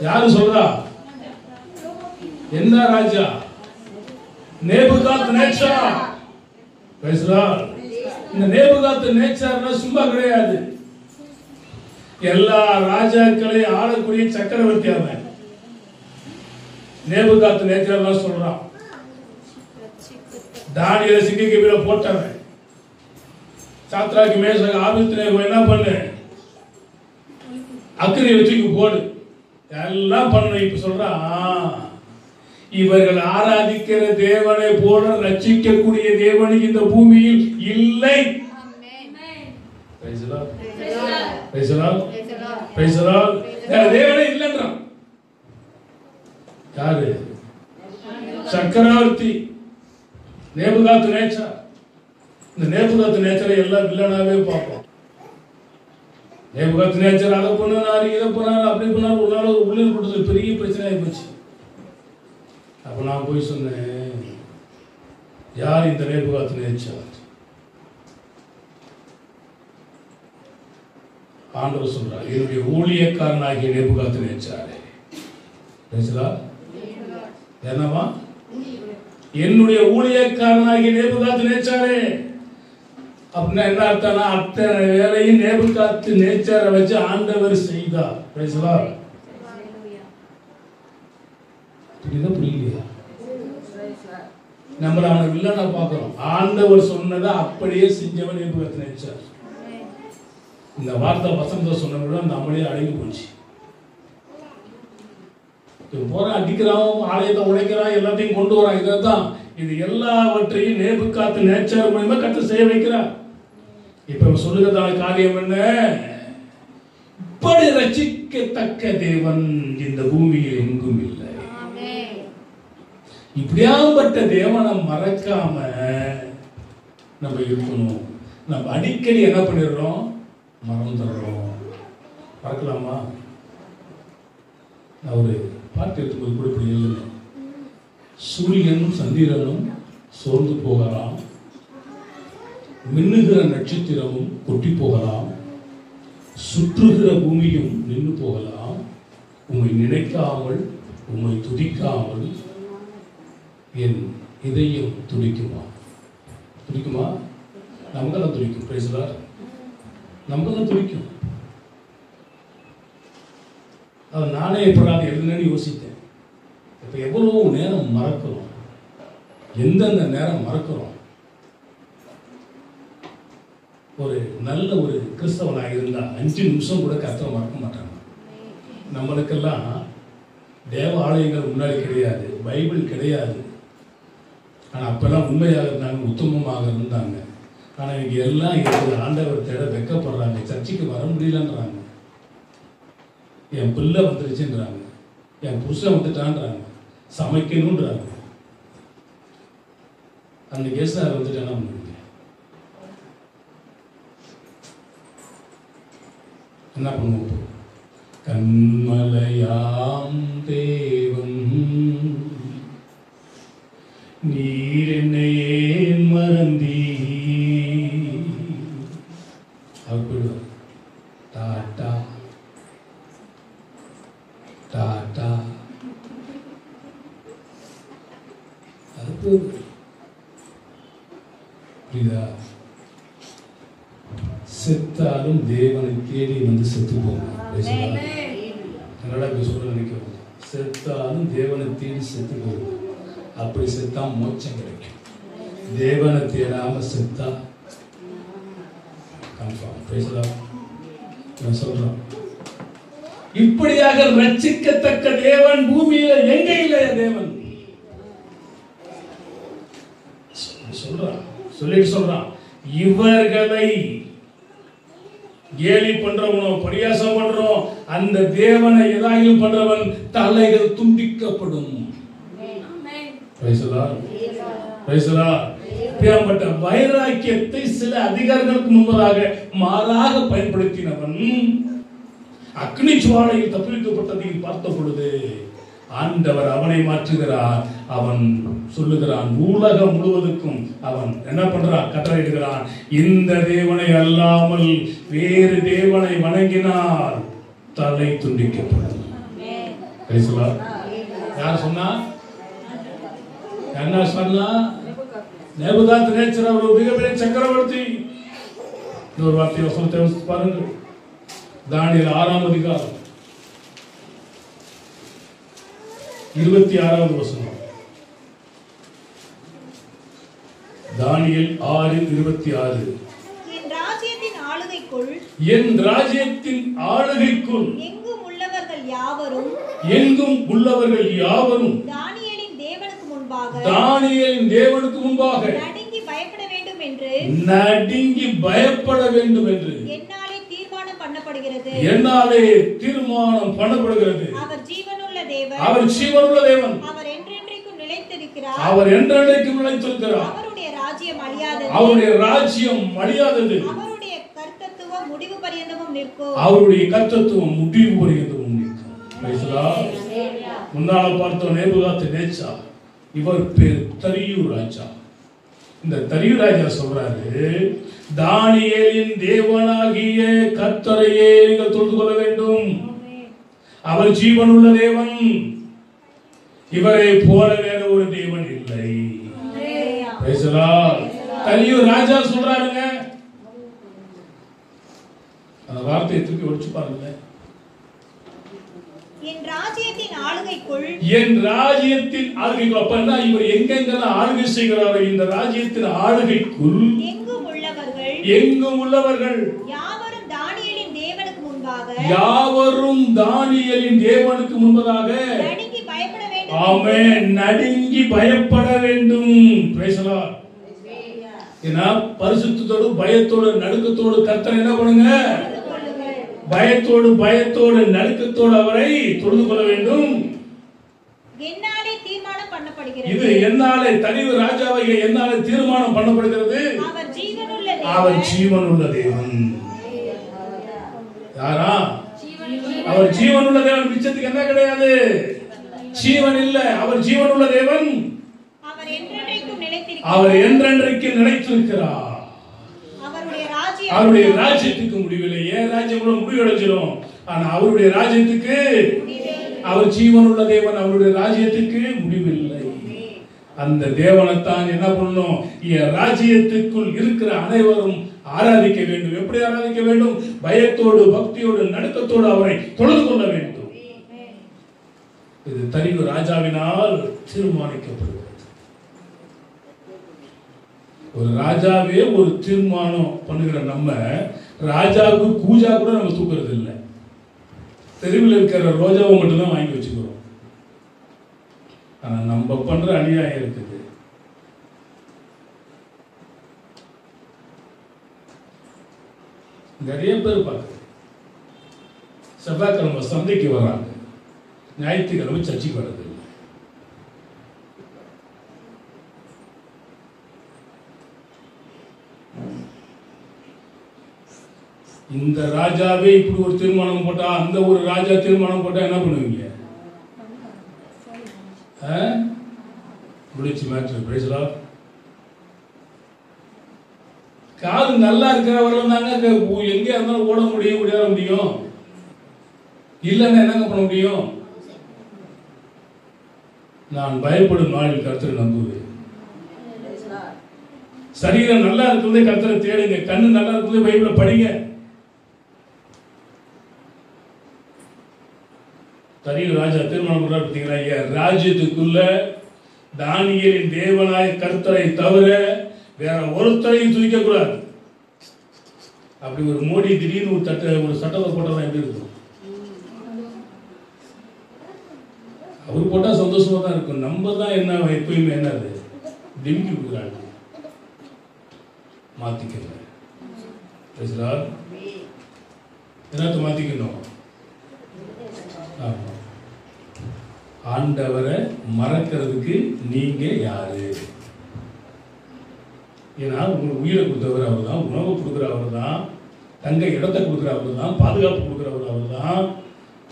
யாரு சொல்றா? என்ன ராஜா? நேபுகாத்நேச்சார். பேசுறார். இந்த நேபுகாத்நேச்சார்னா சும்மா கிடையாது. எல்லா ராஜாக்களை ஆளக்கூடிய சக்கரவர்த்தி அவன். நேபுகாத்நேச்சார் சொல்றான். தானியேலை சிங்கக்கபில போட்டவன். சாத்ராக் மேஷாக் ஆபேத்நேகோ என்ன பண்ணு? அக்கினியில தூக்கி போடு. எல்லாம் பண்ணு. இப்ப சொல்றான், இவர்கள் ஆராதிக்கிற தேவனை போல ரட்சிக்கக்கூடிய தேவன் இந்த பூமியில் இல்லை. தேவனே இல்லைன்றான். யாரு? சக்கரவர்த்தி நேபுகாத்நேச்சார். இந்த நேபுகாத்நேச்சாரை எல்லாம் வில்லனாவே பார்ப்போம். நேபுகாத்நேச்சார் அதை பண்ணாரு, இதை பண்ணாரு, அப்படி பண்ணாரு. ஒரு நாள் ஒரு உள்ளூர் கூட்டத்தில் பெரிய பிரச்சனை ஆகி போச்சு. அப்ப நான் போய் சொன்னேன், யார் இந்த நேபுகாத்நேச்சார்? ஆண்டவர் சொல்றார், என்னுடைய ஊழியக்காரனாகிய நேபுகாத்நேச்சாரே. என்னவா? என்னுடைய ஊழியக்காரனாகிய நேபுகாத்நேச்சாரே. அப்படின்னா என்ன அர்த்தம்னா, அத்தனை வேலையும் நேபுகாத்நேச்சாரை வச்சு ஆண்டவர் செய்தார். புரியலையா? நம்மள அவனை வில்லனா பார்க்கிறோம். ஆண்டவர் சொன்னதை அப்படியே செஞ்சவன் நேபுகாத்நேச்சார். இந்த வார்த்தை வசந்த சொன்ன நம்மளே அடங்கி போச்சு. போற அடிக்கிறான், ஆலயத்தை உடைக்கிறான், எல்லாத்தையும் கொண்டு வரான். இதான் இது எல்லாவற்றையும் நேபுகாத்நேச்சார் மூலமா கர்த்தர் செய்ய வைக்கிறார். இப்ப சொல்லுகிறதான காரியம் என்ன? இப்படி ரட்சிக்கத்தக்க தேவன் இந்த பூமியில் எங்கும் இல்லை. இப்படியாப்பட்ட தேவனை மறக்காம நம்ம இருக்கணும். நம்ம அடிக்கடி என்ன பண்ணிடுறோம்? மறந்துடுறோம். மறக்கலாமா? நான் ஒரு பாட்டு எடுத்தும்போது கூட இப்படி எழுதுனேன். சூரியனும் சந்திரனும் சோர்ந்து போகலாம், மின்னுகிற நட்சத்திரமும் கொட்டி போகலாம், சுற்றுகிற பூமியும் நின்று போகலாம், உம்மை நினைக்காமல் உம்மை துதிக்காமல் என் இதயம் துடிக்குமா? துடிக்குமா? நமக்கெல்லாம் துடிக்கும். பேசுறார், நமக்கெல்லாம் துடிக்கும். அது நானே எப்படாது எழுதுனேன்னு யோசித்தேன். இப்ப எவ்வளவு நேரம் மறக்கிறோம், எந்தெந்த நேரம் மறக்கிறோம். ஒரு நல்ல ஒரு கிறிஸ்தவனாக இருந்தா 5 நிமிஷம் கூட கர்த்தரை மறக்க மாட்டாங்க. நம்மளுக்கெல்லாம் தேவ ஆலயங்கள் முன்னாடி கிடையாது, பைபிள் கிடையாது. ஆனா அப்பெல்லாம் உண்மையாக இருந்தாங்க, உத்தமமாக இருந்தாங்க. ஆனா இங்க எல்லாம் இருக்கிற ஆண்டவர் தேட வெக்கப்படுறாங்க. சர்ச்சைக்கு வர முடியலன்றாங்க. என் பிள்ளை வந்துருச்சுன்றாங்க, என் புருஷன் வந்துட்டான்றாங்க, சமைக்கணும்ன்றாங்க. அந்த கேசார் வந்துட்டு என்ன பண்ணுவீங்க? என்ன பண்ணுவோம்? கண்மலையாம் தேவன் நீர் என்னை ஏன் மறந்தீ? அவர் டாட்டா டாட்டா. அது புரியுதா? செத்தாலும் தேவனை தேடி வந்து செத்து போங்க. என்னடா சொல்ல நினைக்கிறோம்? செத்தாலும் தேவனை தேடி செத்து போங்க. அப்படி செத்தா மோட்சம் கிடைக்கும். தேவனை தேடாம செத்தா கன்ஃபார்ம். பேசலாம். நான் சொல்றேன், இப்படியாக ரட்சிக்கத்தக்க தேவன் பூமியில எங்க இல்லையா? தேவன் சொல்றான், சொல்லிட்டு சொல்றான், இவர்களை கேலி பண்றவனோ பரியாசம் பண்றோம், அந்த தேவனை ஏதாயும் பண்றவன் தலைகள் துண்டிக்கப்படும். இப்படியாப்பட்ட வைராக்கியத்தை சில அதிகாரிகளுக்கு முன்பதாக மாறாக பயன்படுத்தினவன் அக்னி ஜுவாலையில் தப்பிக்கப்பட்டதை பார்த்த பொழுது ஆண்டவர் அவனை மாற்றுகிறார். அவன் சொல்லுகிறான், உலகம் முழுவதுக்கும் அவன் என்ன பண்றான்? கட்டளையிடுகிறான், இந்த தேவனை அல்லாமல் வேறு தேவனை வணங்கினால் தலை துண்டிக்கப்படும். யார் சொன்னா? என்ன சொன்னா? நேபுகாத்நேச்சர் அவர் ஒரு மிகப்பெரிய சக்கரவர்த்தி. இன்னொரு வார்த்தை வசனத்தை பாருங்கள். தானியேல் 6ஆம் அதிகாரம் 26வது வசனம். தானியேல் 6:26. என் ராஜ்யத்தின் ஆளுகைக்குள் எங்கும் உள்ளவர்கள் யாவரும் தானியேலின் தேவனுக்கு முன்பாக நடுங்கி பயப்பட வேண்டும் என்று என்னாலே தீர்மானம் பண்ணப்படுகிறது. அவர் ஜீவனுள்ள தேவன். அவர் என்றென்றைக்கும் நிலைத்திருக்கிறார். அவருடைய ராஜ்யம் அழியாதது. அவருடைய கர்த்தத்துவம் முடிவு பரியந்தமும் நிற்கும். முன்னால பார்த்தோம் நேபுகாத்நேச்சார். இவர் பேர் தரியு ராஜா. இந்த தரியு ராஜா சொல்றாரு, தானியேலின் தேவனாகிய கர்த்தரையே நீங்கள் தொழுது கொள்ள வேண்டும். அவர் ஜீவனுள்ள தேவன். இவரை போல வேற ஒரு தேவன் இல்லை. தரியு ராஜா சொல்றாருங்க. அந்த வார்த்தையை தூக்கி ஒழிச்சு பாருங்க. என் ராஜ்யத்தின் ஆளுகைக்குள் அப்பன்னா இவர் எங்கெங்கெல்லாம் ஆளுகை செய்கிறாரோ இந்த ராஜ்யத்தின் ஆளுகைக்குள் எங்கும் உள்ளவர்கள் யாவரும் தானியேலின் தேவனுக்கு முன்பதாக நடுங்கி பயப்பட வேண்டும். ஆமென். நடுங்கி பயப்பட வேண்டும். Price the Lord. ஏன்னா பரிசுத்தத்தோடு பயத்தோடு நடுக்கத்தோடு கர்த்தரை என்ன பண்ணுங்க? பயத்தோடு நடுக்கத்தோடு அவரை தொழுது கொள்ள வேண்டும். என்னாலே தீர்மானம் பண்ணப்படுகிறது. இது என்னாலே தனிவு ராஜாவாகிய என்னாலே தீர்மானம் பண்ணப்படுகிறது. அவர் ஜீவனுள்ள தேவன். யாரா? அவர் ஜீவனுள்ள தேவன். மிச்சத்துக்கு என்ன கிடையாது? ஜீவன் இல்ல. அவர் ஜீவனுள்ள தேவன். அவர் என்றென்றைக்கும் நிலைத்திருக்கிறார். அவருடைய ராஜ்யத்துக்கு முடிவில்லை. ஏன் ராஜ்யம் முடிவடைஞ்சிடும். ஆனா அவருடைய ராஜ்யத்துக்கு, அவர் ஜீவனுள்ள தேவன், அவருடைய ராஜ்யத்துக்கு முடிவில்லை. அந்த தேவனைத்தான் என்ன பண்ணணும்? ராஜ்யத்துக்குள் இருக்கிற அனைவரும் ஆராதிக்க வேண்டும். எப்படி ஆராதிக்க வேண்டும்? பயத்தோடு பக்தியோடு நடுக்கத்தோடு அவரை தொழுது கொள்ள வேண்டும். இது தரியு ராஜாவினால் தீர்மானிக்கப்படுகிறது. ஒரு ராஜாவே ஒரு தீர்மானம் பண்ணுகிற நம்ம ராஜாவுக்கு கூஜா கூட நம்ம தூக்குறது இல்லை. தெருவில் இருக்கிற ரோஜாவை மட்டும்தான் வாங்கி வச்சுக்கிறோம். ஆனா நம்ம பண்ற அநியாயம் இருக்குது. நிறைய பேர் பார்க்குது. செவ்வாய்க்கிழமை சந்தைக்கு வர்றாங்க, ஞாயிற்றுக்கிழமை சர்ச்சைக்கு வர்றது. இந்த ராஜாவே இப்படி ஒரு தீர்மானம் போட்டா, அந்த ஒரு ராஜா தீர்மானம் போட்டா என்ன பண்ணுவீங்க? காது நல்லா இருக்கிறவர்கள் தாங்க எங்க இருந்தாலும் ஓட முடியும். இல்லைன்னா என்னங்க பண்ண முடியும்? நான் பயப்படும் நாளில் கர்த்தரை நம்புவேன். சரீரம் நல்லா இருக்கிறதே கர்த்தரை தேடுங்க. கண்ணு நல்லா இருக்கிறதே பைபிளை படிங்க. தரியு ராஜா தீர்மானம் பண்றாரு. பார்த்தீங்களா? ராஜ்யத்துக்குள்ள தானியேலின் தேவனாய கர்த்தரை தவிர வேற ஒருத்தரையும் தூக்க கூடாது. அப்படி ஒரு மோடி திடீர்னு ஒரு சட்டத்தை போட்டா எப்படி இருக்கும்? அவர் போட்டா சந்தோஷமா தான் இருக்கும். நம்ம தான் என்ன எப்பயுமே என்னது டிமிக்கி கொடுக்குறாங்க. மாத்திக்கல. என்னத்தை மாத்திக்கணும்? ஆண்டவரை மறக்கிறதுக்கு நீங்க யாரு? ஏன்னா உங்களுக்கு உயிரை கொடுத்தவர் அவர் தான், உணவு கொடுக்குற அவர் தான், தங்க இடத்தை கொடுக்குற அவர் தான், பாதுகாப்பு கொடுக்குறவர் அவர் தான்.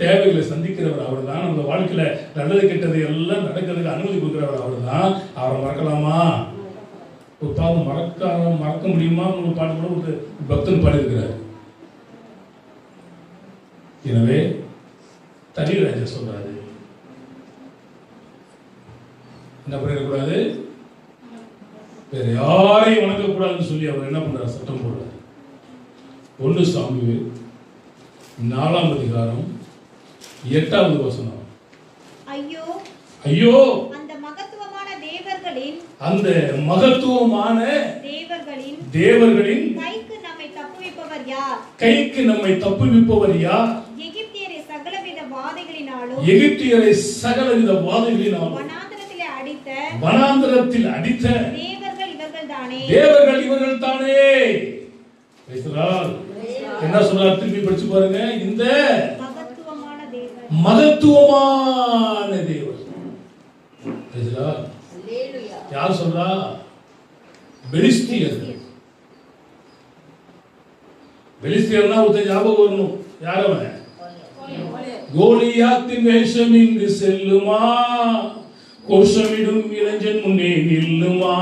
தேவைகளை சந்திக்கிறவர் அவர் தான். நம்ம வாழ்க்கையில நல்லது கெட்டது எல்லாம் நடக்கிறதுக்கு அனுமதி கொடுக்கிறவர் அவர் தான். அவரை மறக்கலாமா? ஒரு பாவம் மறக்க முடியுமா? ஒரு பாட்டு கூட ஒரு பக்தன் பாடியிருக்கிறார். எனவே தனிராஜா சொல்றாரு, என்ன பண்ணிடக்கூடாது, வேற யாரையும் வணங்க கூடாதுன்னு சொல்லி அவர் என்ன பண்றாரு, சட்டம் போடுறாரு. 1 சாமுவேல் 4ஆம் அதிகாரம் 8வது வசனம். ஐயோ ஐயோ அந்த மகத்துவமான தேவர்களின் தேவர்களின் கைக்கு நம்மை தப்புவிப்பவர் யார்? கைக்கு நம்மை தப்புவிப்பவர் யார்? எகிப்தியரை சகலவித வாதைகளினாலும் வனாந்தரத்தில் அடித்த தேவர்கள் இவர்கள் தானே. என்ன சொல்றார் திருப்பி படிச்சு பாருங்க. இந்த மகத்துவமான தேவர் யார் சொல்றா? பெலிஸ்தியர்னா ஒருத்தர் ஞாபகம் வரணும். யார் அவன்? கோலியாத்தின் வேஷம் இங்கு செல்லுமா, கோஷமிடும் இளைஞன் முன்னே நில்லுமா?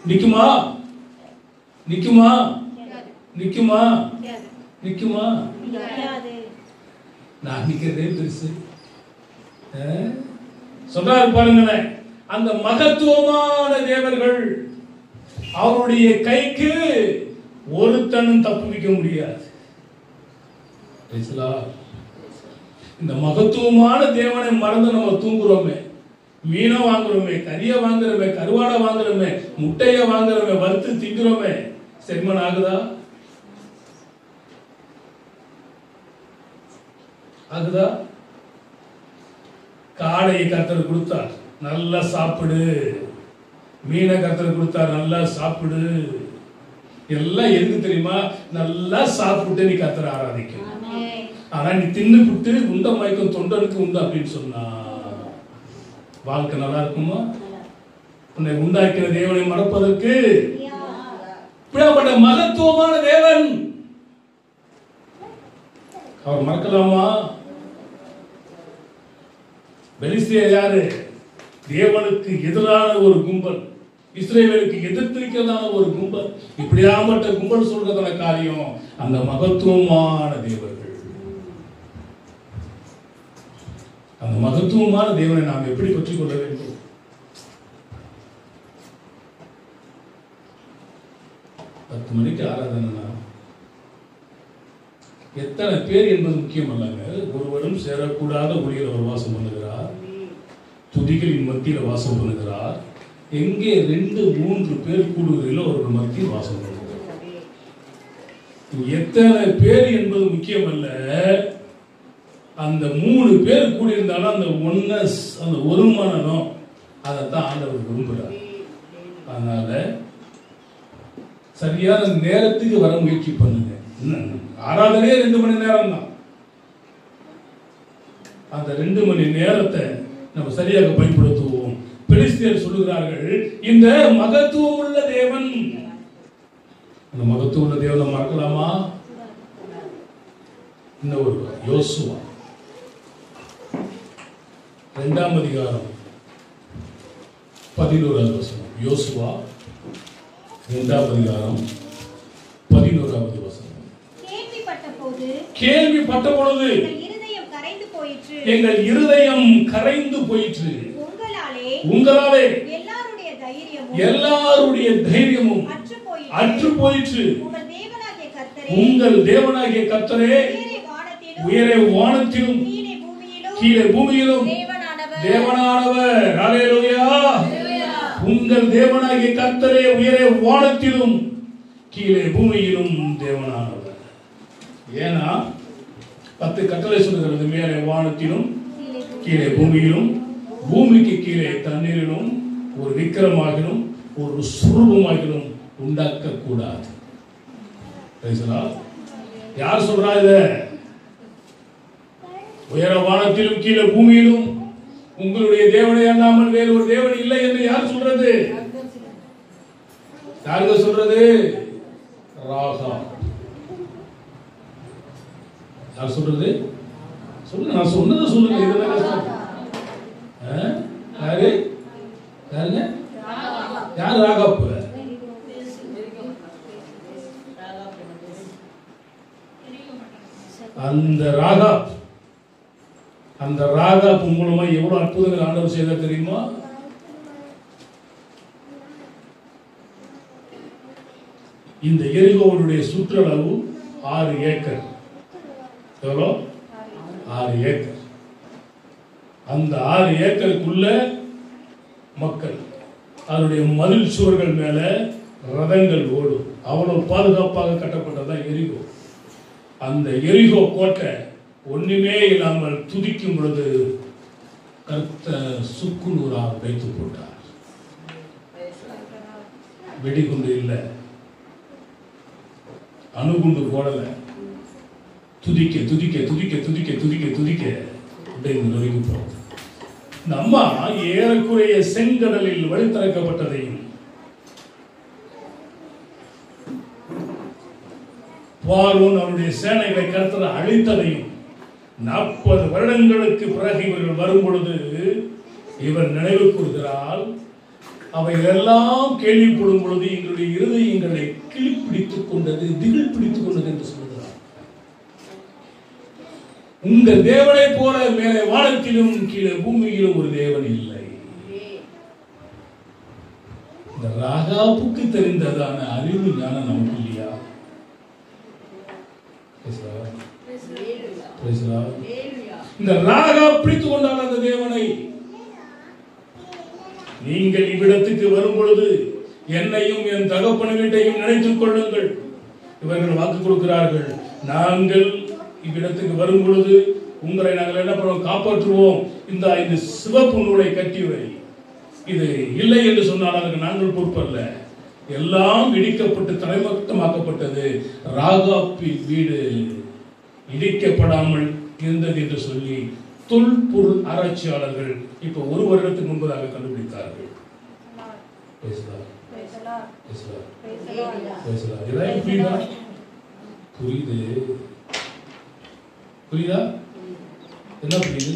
நிக்குமா? நிக்குமா? நிக்குமா? நிக்குமா? நான் நிக்கிறதே பெருசு. சொல்றாரு பாருங்களேன், அந்த மகத்துவமான தேவர்கள் அவருடைய கைக்கு ஒருத்தனும் தப்புவிக்க முடியாது. இந்த மகத்துவமான தேவனை மறந்து நம்ம தூங்குறோமே, மீனை வாங்குறோமே, கறியை வாங்குறோமே, கருவாடை வாங்குறோமே, முட்டையை வாங்குறோமே, வறுத்து திங்குறோமே, செரிமன் ஆகுதா? ஆகுதா? காடையை கர்த்தர் கொடுத்தார், நல்லா சாப்பிடு. மீனை கர்த்தர் கொடுத்தார், நல்லா சாப்பிடு. எல்லாம் எதுக்கு தெரியுமா? நல்லா சாப்பிட்டு நீ கர்த்தரை ஆராதிக்கும். ஆனா நீ தின்னு புட்டு உண்ட மயக்கம் தொண்டனுக்கு உண்டு அப்படின்னு சொன்னா வாழ்க்கை நல்லா இருக்குமா? உன்னை உண்டாக்கிற தேவனை மறப்பதற்கு இப்படிப்பட்ட மகத்துவமான தேவன் அவர் மறக்கலாமா? பெலிஸ்தியர் யாரு? தேவனுக்கு எதிரான ஒரு கும்பல், இஸ்ரவேலுக்கு எதிர்த்திருக்கிறதான ஒரு கும்பல். இப்படியாமட்ட கும்பல் சொல்றதான காரியம் அந்த மகத்துவமான தேவர்கள். அந்த மகத்துவமான தேவனை நாம் எப்படி பற்றிக் கொள்ள வேண்டும்? பத்து மணிக்கு ஆராதனை எத்தனை பேர் என்பது முக்கியம் அல்லங்க. ஒருவரும் சேரக்கூடாத ஒளியில் அவர் வாசம் பண்ணுகிறார், துதிகளின் மத்தியில் வாசம் பண்ணுகிறார். எங்கே 2-3 பேர் கூடுவதில் ஒரு மத்தியில் வாசம் பண்ணுகிறார். எத்தனை பேர் என்பது முக்கியம் அல்ல, அந்த 3 பேர் கூடியிருந்தாலும் அந்த ஒன்னஸ், அந்த ஒரு மனதம், அதைத்தான் ஆண்டவர் விரும்புகிறார். அதனால சரியான நேரத்துக்கு வர முயற்சி பண்ணுங்க. ஆராதனையே 2 மணி நேரம் தான். அந்த 2 மணி நேரத்தை நம்ம சரியாக பயன்படுத்துவோம். பெலிஸ்தியர் சொல்லுகிறார்கள், இந்த மகத்துவம் உள்ள தேவன், அந்த மகத்துவம் உள்ள தேவனை மறக்கலாமா? இன்னொரு யோசுவா 2ஆம் அதிகாரம் 11வது வசனம். யோசுவா 2ஆம் அதிகாரம் 11வது வசனம். கேள்விப்பட்ட பொழுது எங்கள் இருதயம் கரைந்து போயிற்று. உங்களாலே எல்லாருடைய தைரியமும் அற்று போயிற்று. உங்கள் தேவனாகிய கர்த்தரே உயரே வானத்திலும் கீழே பூமியிலும் தேவனானவர். ஹல்லேலூயா. உங்கள் தேவனாகிய கர்த்தரே உயரே வானத்திலும் கீழே பூமியிலும் தேவனானவர். ஏன்னா 10 கட்டளை சொல்லுகிறது, மேலே வானத்திலும் கீழே பூமியிலும், பூமிக்கு கீழே தண்ணீரிலும் ஒரு விக்கிரமாகிலும் ஒரு சுரூபமாகிலும் உண்டாக்க கூடாது. யார் சொல்றா இத? உயர வானத்திலும் கீழே பூமியிலும் உங்களுடைய தேவனை அல்லாமல் வேறு ஒரு தேவன் இல்லை என்று யார் சொல்றது? யாருங்க சொல்றது? ராகா. யார் சொல்றது? சொல்லுங்க, நான் சொன்னதை சொல்லுங்க. இதெல்லாம் கஷ்டம். யாரு யாருங்க? யார் ராகாப்? அந்த ராகாப் மூலமா எவ்வளவு அற்புதங்கள் ஆண்டவர் செய்தார் தெரியுமா? இந்த எரிகோவுடைய சுற்றளவு 6 ஏக்கர். எவ்வளோ? 6 ஏக்கர். அந்த 6 ஏக்கருக்குள்ள மக்கள், அதனுடைய மதில் சுவர்கள் மேல ரதங்கள் ஓடும். அவ்வளவு பாதுகாப்பாக கட்டப்பட்டதான் எரிகோ. அந்த எரிகோ கோட்டை ஒண்ணுமே இல்லாமல் துதிக்கும் பொழுது கர்த்தர் சுக்குநூறாக வைத்து போட்டார். வெடிகுண்டு இல்லை, அணுகுண்டு போடல. துதிக்க துதிக்க துதிக்க துதிக்க துதிக்க துதிக்க நொறுங்கி போகும். இந்த அம்மா ஏறக்குறைய செங்கடலில் வழித்திறக்கப்பட்டதையும் பார்வோன் அவருடைய சேனைகளை கர்த்தர் அழித்ததையும் 40 வருடங்களுக்கு பிறகு இவர்கள் வரும் பொழுது இவர் நினைவு கூறுகிறாள். அவைகளெல்லாம் கேள்விப்படும் பொழுது எங்களுடைய இருதயங்களை கிளிப்பிடித்துக் கொண்டது, திகில் பிடித்துக் கொண்டது என்று சொல்கிறார். உங்கள் தேவனை போல மேலே வானத்திலும் கீழே பூமியிலும் ஒரு தேவன் இல்லை. இந்த ராகாப்புக்கு தெரிந்ததான அறிவு ஞானம் நமக்கு இல்லையா? இந்த ராகாப் பிடித்துக் கொண்டால் அந்த தேவனை, நீங்கள் இவ்விடத்துக்கு வரும் பொழுது என்னையும் என் தகப்பன் வீட்டையும் நினைத்துக் கொள்ளுங்கள். இவர்கள் வாக்கு கொடுக்கிறார்கள், நாங்கள் இவ்விடத்துக்கு வரும் பொழுது உங்களை நாங்கள் என்ன பண்ணுவோம்? காப்பாற்றுவோம். இந்த சிவப்பு நூலை கட்டி வை. இது இல்லை என்று சொன்னால் அதற்கு நாங்கள் பொறுப்பல்ல. எல்லாம் இடிக்கப்பட்டு தரைமட்டமாக்கப்பட்டது. ராகாப்பின் வீடு இடிக்கப்படாமல் இருந்தது என்று சொல்லி தொல்பொருள் ஆராய்ச்சியாளர்கள் இப்ப 1 வருடத்துக்கு முன்பதாக கண்டுபிடித்தார்கள். புரியுது? புரியுதா? என்ன புரியுது?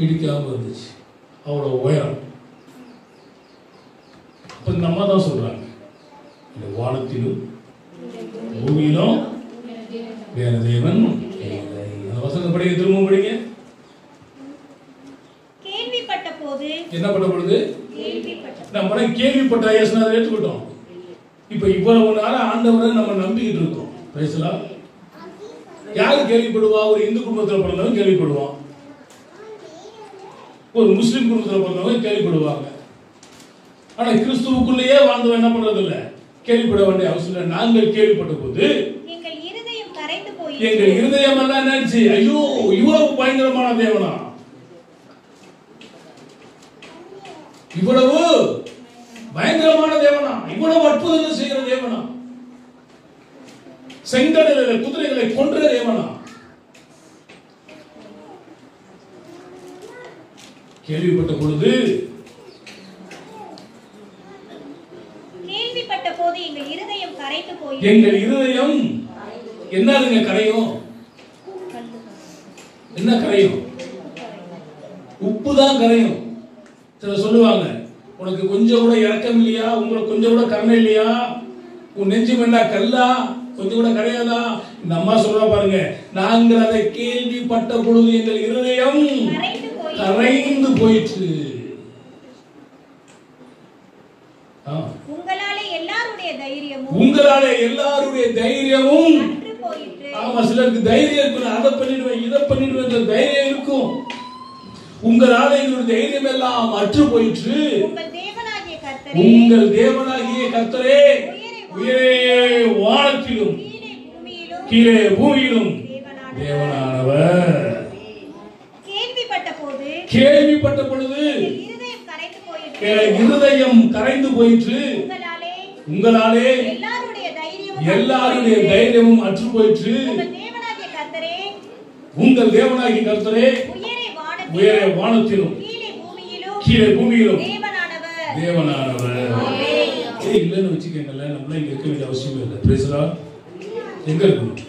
இடிக்காம இருந்துச்சு. அவ்வளவு உயரம். அப்ப இந்த அம்மா தான் சொல்றாங்க, இந்த வானத்திலும் பூமியிலும் வேற தேவன் இல்லை. அந்த வசனம் படிங்க, திரும்ப படிங்க. கேள்விப்பட்ட போது என்ன பண்ண பொழுது? நம்ம கேள்விப்பட்ட இயேசுவை ஏற்றுக்கிட்டோம். இப்ப இவ்வளவு நாள் ஆண்டவரை நம்ம நம்பிக்கிட்டு இருக்கோம். பேசலாம். யாரு கேள்விப்படுவா? ஒரு இந்து குடும்பத்தில் பிறந்தவங்க கேள்விப்படுவான், ஒரு முஸ்லிம் குடும்பத்தில் பிறந்தவங்க கேள்விப்படுவாங்க. ஆனா கிறிஸ்துவுக்குள்ளேயே வாழ்ந்தவன் என்ன பண்றது இல்ல, கேள்விப்பட வேண்டிய அவசியம் இல்லை. நாங்கள் கேள்விப்பட்ட போது எங்கள் இருதயம் எல்லாம் நினைச்சு, ஐயோ இவ்வளவு பயங்கரமான தேவனா, இவ்வளவு பயங்கரமான தேவனா, இவ்வளவு அற்புதங்கள் செய்கிற தேவனா, செங்கடலில் குதிரைகளை கொன்ற தேவனா, கேள்விப்பட்ட பொழுது எங்கள் இருதயம் கரைந்து போய், எங்கள் இருதயம் என்னதுங்க கரையும்? என்ன கரையும்? உப்பு தான் கரையும். சில சொல்லுவாங்க, உனக்கு கொஞ்சம் கூட இரக்கம் இல்லையா, உங்களுக்கு கொஞ்சம் கூட கருணை இல்லையா, உன் நெஞ்சு வேண்டா கல்லா, கொஞ்சம் கூட கரையாதா? இந்த அம்மா சொல்றா பாருங்க, நாங்கள் அதை கேள்விப்பட்ட பொழுது எங்கள் இருதயம் கரைந்து போயிற்று. உங்களாலே எல்லாருடைய தைரியமும், ஆமா சிலருக்கு தைரியம் இருக்கும், அதை பண்ணிடுவேன் இதை பண்ணிடுவேன் தைரியம் இருக்கும். உங்களால எங்களுடைய தைரியம் எல்லாம் அற்று போயிற்று. உங்கள் தேவனாகிய கர்த்தரே உயரே வானத்திலும் கீழே பூமியிலும் தேவனானவர். கேள்விப்பட்ட பொழுது இருதயம் கரைந்து போயிற்று. உங்களாலே எல்லாருடைய தைரியமும் அற்று போயிற்று. உங்கள் தேவனாகிய கர்த்தரே உயரே வானத்திலும் கீழே பூமியிலும் தேவனானவர். இல்லைன்னு வச்சுக்கோங்களேன், நம்மள இங்க இருக்க வேண்டிய அவசியம் இல்லை. பிரேசலா எங்க இருக்கணும்?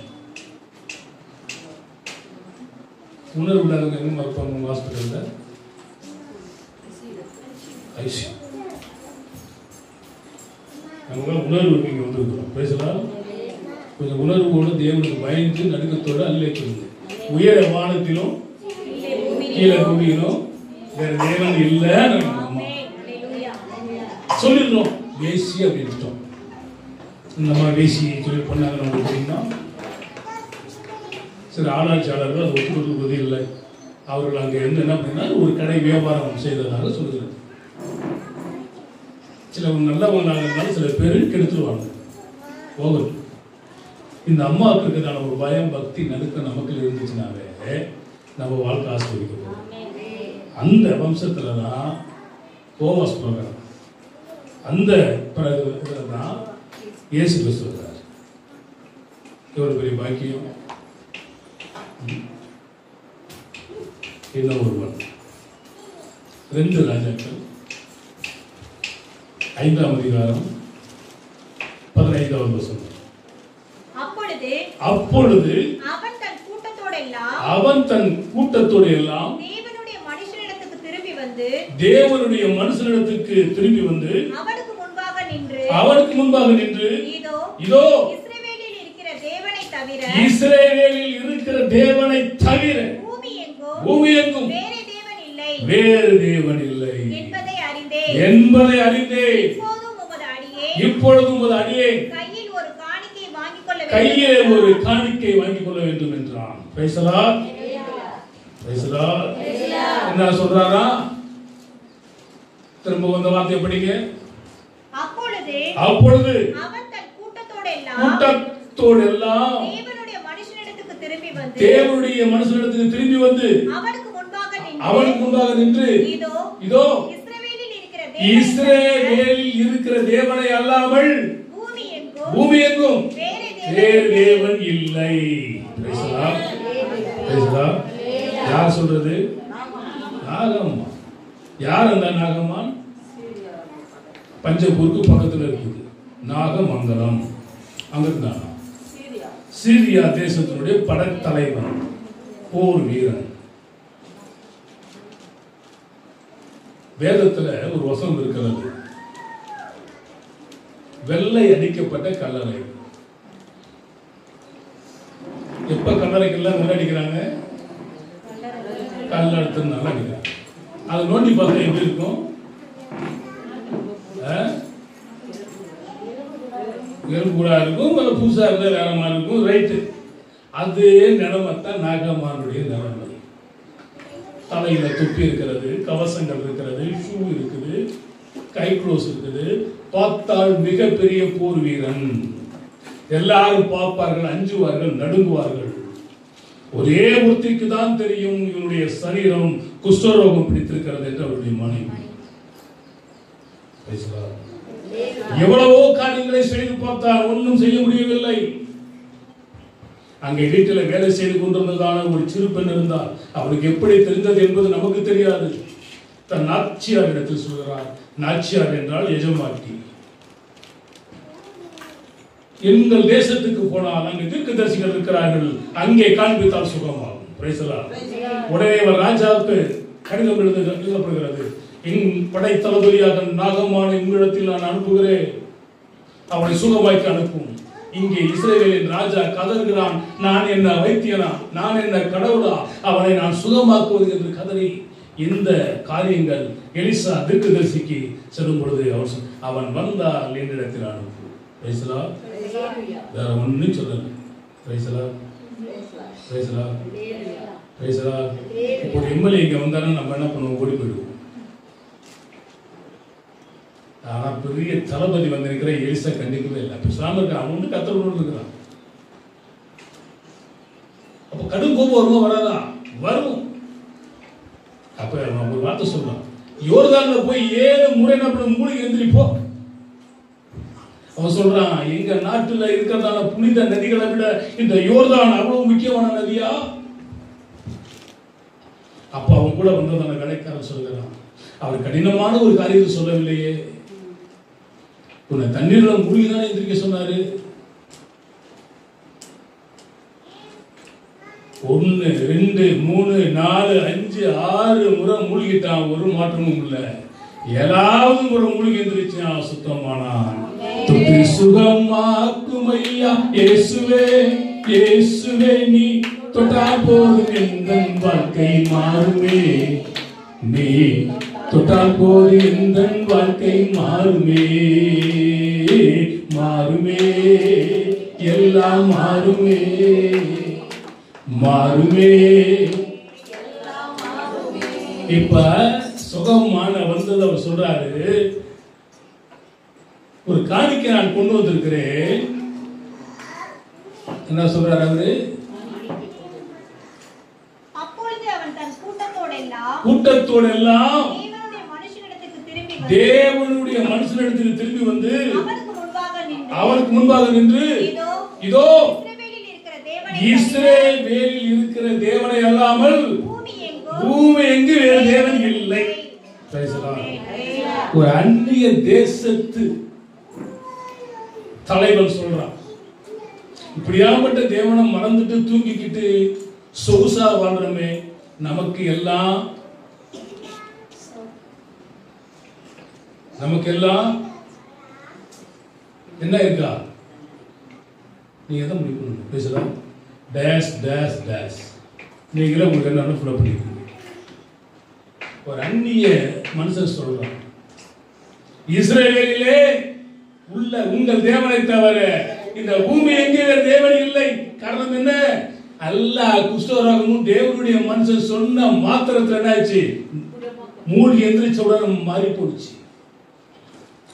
உணர்வு இல்லாதவங்க எங்க இருப்பாங்க ஹாஸ்பிட்டல்ல? ஐசி நம்ம உணர்வு நீங்க வந்துருக்கிறோம் பேசலாம். கொஞ்சம் உணர்வோடு தேவனுக்கு பயந்து நடுக்கத்தோடு அல்லேக்குங்க. உயர வானத்திலும் கீழே பூமியிலும் வேற தேவன் இல்லை சொல்லிடுறோம். வேசி அப்படின்ட்டோம். இந்த மாதிரி வேசி சொல்லி பண்ணாங்க நமக்கு தெரியுமா? சில ஆராய்ச்சியாளர்கள் அது ஒத்துக்கொள்வது இல்லை. அவர்கள் அங்கே இருந்து என்ன பண்ணால் ஒரு கடை வியாபாரம் செய்ததாக சொல்லுகிறது. சில நல்லவங்களாக இருந்தாலும் சில பேர் கெடுத்துருவாங்க. போகணும். இந்த அம்மாவுக்கு இருக்கிறதான ஒரு பயம் பக்தி நடுக்க நமக்கு இருந்துச்சுனாவே நம்ம வாழ்க்கை ஆஸ்வதிக்கிறோம். அந்த வம்சத்துல தான் போவாஸ் ப்ரோக்ராம், அந்த தான் இயேசு கிறிஸ்துவார். எவ்வளவு பெரிய பாக்கியம். இன்னும் ஒருவன் 2 ராஜாக்கள் 5ஆம் அதிகாரம் 15வது வசனம். அப்பொழுது அவன் தன் கூட்டத்தோடு எல்லாம் தேவனுடைய மனுஷனிடத்துக்கு திரும்பி வந்து அவனுக்கு முன்பாக நின்று இதோ இஸ்ரவேலில் இருக்கிற தேவனை தவிர பூமி எங்கும் வேறு தேவன் இல்லை என்பதை அறிந்தேன். இப்பொழுது உமது அடியேன் கையிலே ஒரு காணிக்கை வாங்கிக் கொள்ள வேண்டும் என்றான். என்ன சொல்றாரா? திரும்ப வந்த வார்த்தையை படிங்க. அப்பொழுது அவன் தன் கூட்டத்தோடு எல்லாம் தேவனுடைய மனுஷனிடத்துக்கு திரும்பி வந்து அவனுக்கு முன்பாக நின்று இதோ இஸ்ரவேலில் இருக்கிற தேவனை அல்லாமல் பூமி எங்கும் வேறு தேவன் இல்லை. யார் சொல்றது? நாகம்மா. யார் அந்த நாகம்மான்? பஞ்சபூருக்கு பக்கத்தில் இருக்குது நாகமங்கலம். அங்கிருந்தாங்க. சீரியா தேசத்தினுடைய படைத்தலைவன், போர் வீரன். வேதத்துல ஒரு வசனம் இருக்கிறது, வெள்ளை அடிக்கப்பட்ட கல்லறை. எப்ப கல்லறைக்கெல்லாம் வெள்ளை அடிக்கிறாங்க? கல்லறுத்துனால அடிக்கிறாங்க. அது நோண்டி பார்த்தா எப்படி இருக்கும்? எலும்புடா இருக்கும், புதுசா இருந்தா வேற மாதிரி இருக்கும். ரைட்டு. அதே நிலைமைத்தான் நாகம்மானுடைய நிலைமை. தலையில தொப்பி இருக்கிறது, கவசங்கள் இருக்கிறது, ஷூ இருக்குது, கை க்ளோஸ் இருக்குது. பார்த்தால் மிகப்பெரிய போர் வீரன். எல்லாரும் பார்ப்பார்கள், அஞ்சுவார்கள், நடுங்குவார்கள். ஒரே ஒருத்திக்கு தான் தெரியும் இவனுடைய சரீரம் குஷ்டரோகம் பிடித்திருக்கிறது என்று அவருடைய மனைவி. எவ்வளவோ காரியங்களை செய்து பார்த்தால் ஒன்றும் செய்ய முடியவில்லை. அங்கே வீட்டில் வேலை செய்து கொண்டிருந்ததான ஒரு சிறு பெண் இருந்தால் அவருக்கு எப்படி தெரிந்தது என்பது நமக்கு தெரியாது. தன் நாச்சியார் இடத்தில் சொல்கிறார். நாச்சியார் என்றால் எஜமாட்டி. எங்கள் தேசத்துக்கு போனால் அங்கு தீர்க்கதரிசிகள் இருக்கிறார்கள், அங்கே காண்பித்தால் சுகமாகும். உடனே அவர் ராஜாவுக்கு கடிதம் எழுதப்படுகிறது. என் படை தளபதியாக நாகமான உங்களிடத்தில் நான் அனுப்புகிறேன், அவனை சுகமாக்கி அனுப்பும். இங்கே இஸ்ரவேலின் ராஜா கதறுகிறான், நான் என்ன வைத்தியனா, நான் என்ன கடவுளா, அவனை நான் சுகமாக்குவது என்று கதறி இந்த காரியங்கள் எலிசா தீர்க்கதரிசிக்கு செல்லும் பொழுது அவன் வந்தால் என்னிடத்தில் அனுப்பு. வேற ஒன்னும் சொல்லல. ஒரு எம்எல்ஏ இங்க வந்தாலும் நம்ம என்ன பண்ணுவோம்? ஓடி போயிடுவோம். ஆனா பெரிய தளபதி வந்திருக்கிற எலிசா கண்டிக்கவே இல்லை. பேசாம இருக்க அவனு கத்தரோடு இருக்கிறான். அப்ப கடும் கோபம் வருமா வராதா? வரும். அப்ப ஒரு வார்த்தை சொல்றான், யோர்தான்ல போய் 7 முறை நம்ம மூலிகை எந்திரிப்போ. அவன் சொல்றான், எங்க நாட்டுல இருக்கிறதான புனித நதிகளை விட இந்த யோர்தான் அவ்வளவு முக்கியமான நதியா? அப்ப அவன் கூட வந்ததான வேலைக்காரன் சொல்கிறான், அவர் கடினமான ஒரு காரியத்தை சொல்லவில்லையே, உன்னை தண்ணீர்ல மூழ்கிதானே எந்திரிக்க சொன்னாரு. 1 2 3 4 5 6 முறை மூழ்கிட்டான், ஒரு மாற்றமும் இல்லை. 7வது முறை மூழ்கி எந்திரிச்சான், சுத்தமானான். தொட்டு சுகமாக்கும் ஐயா இயேசுவே, இயேசுவே நீ தொட்டால் போதும் எந்தன் வாழ்க்கை மாறுமே, நீ தொட்டால் போதும் எந்தன் வாழ்க்கை மாறுமே, மாறுமே, எல்லாம் மாறுமே, மாறுமே. இப்ப சுகமான வந்தது அவர் சொல்றாரு, ஒரு காணிக்கை நான் கொண்டு வந்திருக்கிறேன். என்ன சொல்றாரு அவரு? அப்பொழுது அவன் தன் கூட்டத்தோடெல்லாம் தேவனுடைய மனுஷனிடத்துக்கு திரும்பி வந்து அவனுக்கு முன்பாக நின்று, இதோ இஸ்ரவேலில் இருக்கிற தேவனை அல்லாமல் பூமி எங்கு வேறு தேவன் இல்லை. ஒரு அந்நிய தேசத்து தலைவன் சொல்றான், இப்படியாப்பட்ட தேவனை மறந்துட்டு தூங்கிக்கிட்டு சொகுசா வாழ்றமே, நமக்கு எல்லாம் என்ன இருக்கா? நீங்க எதை முடிவு பண்ணணும்? பேசலாம். டேஷ் டேஷ் டேஷ் நீங்களே உங்களுக்கு என்ன ஃபில் பண்ணிருக்கீங்க. ஒரு அந்நிய மனுஷன் சொல்றான், இஸ்ரவேலிலே உள்ள உங்கள் தேவனை தவிர இந்த பூமி எங்கே தேவன் இல்லை. காரணம் என்ன? அல்லாஹ் குஷ்டரோகமும் தேவனுடைய மனுஷன் சொன்ன மாத்திரத்துல என்னாச்சு? மூழ்கி எந்திரிச்ச உடனே மாறி போச்சு.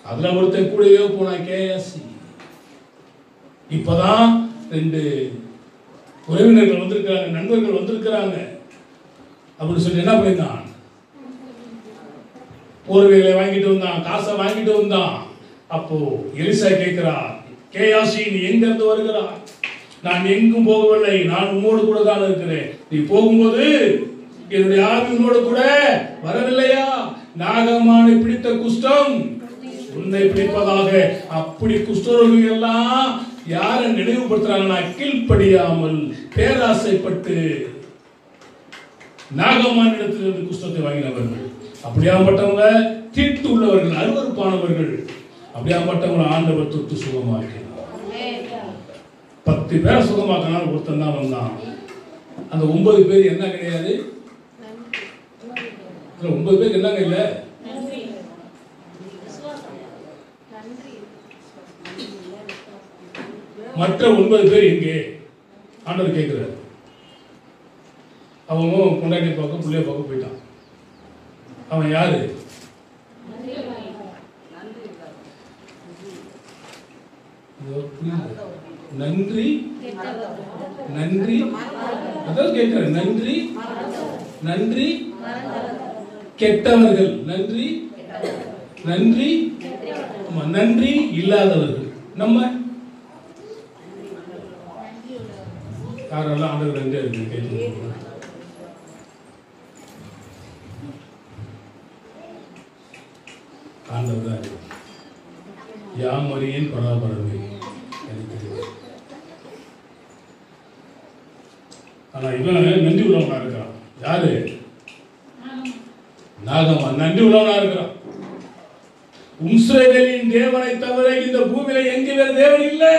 அதுல ஒருத்தன் கூடவே போனா கேஎஸ்சி. இப்பதான் 2 உறவினர்கள் வந்திருக்காங்க, நண்பர்கள் வந்திருக்கிறாங்க அப்படின்னு சொல்லி என்ன பண்ணிருந்தான்? போர்வைகளை வாங்கிட்டு வந்தான், காசை வாங்கிட்டு வந்தான். அப்போ எலிசா கேட்கிறார், கேயாசி நீ எங்க இருந்து வருகிறாய்? நான் எங்கும் போகவில்லை, நான் உன்னோடு கூட தான் இருக்கிறேன். நீ போகும்போது என்னுடைய ஆவி உன்னோடு கூட வரவில்லையா? நாகமானை பிடித்த குஷ்டம் உன்னை பிடிப்பதாக. அப்படி குஷ்டரோகிகள் எல்லாம் யாரை நினைவுபடுத்துறாங்கன்னா, கீழ்ப்படியாமல் பேராசைப்பட்டு நாகமானிடத்திலிருந்து குஷ்டத்தை வாங்கினவர்கள். அப்படியாப்பட்டவங்க தீட்டு உள்ளவர்கள், அருவருப்பானவர்கள். அப்படியாப்பட்டவங்க ஆண்டவர் தொட்டு சுகமாக்கினார். 10 பேரை சுகமாக்கினார், ஒருத்தன் தான் வந்தான். அந்த 9 பேர் என்ன கிடையாது? 9 பேருக்கு என்னங்க இல்ல? மற்ற 9 பேர் எங்கே? ஆண்டவர் கேட்கிறார். அவங்க பொண்டாட்டி பார்க்க பிள்ளைய பார்க்க போயிட்டான். அவன் யாரு? நன்றி நன்றி அதான் கேட்கிற. நன்றி நன்றி கெட்டவர்கள், நன்றி நன்றி நன்றி இல்லாதவர்கள். நம்ம யாரெல்லாம் ஆண்டவர் நன்றி இருக்கு கேட்டு ஆண்டவர் தான் யாமறியின் பராபரமே. ஆனா இவன் நன்றி உள்ளவனா இருக்கிறான். யாரு? நாகமா நன்றி உள்ளவனா இருக்கிறான். இஸ்ரவேலின் தேவனை தவிர இந்த பூமியில எங்க வேறு தேவன் இல்லை.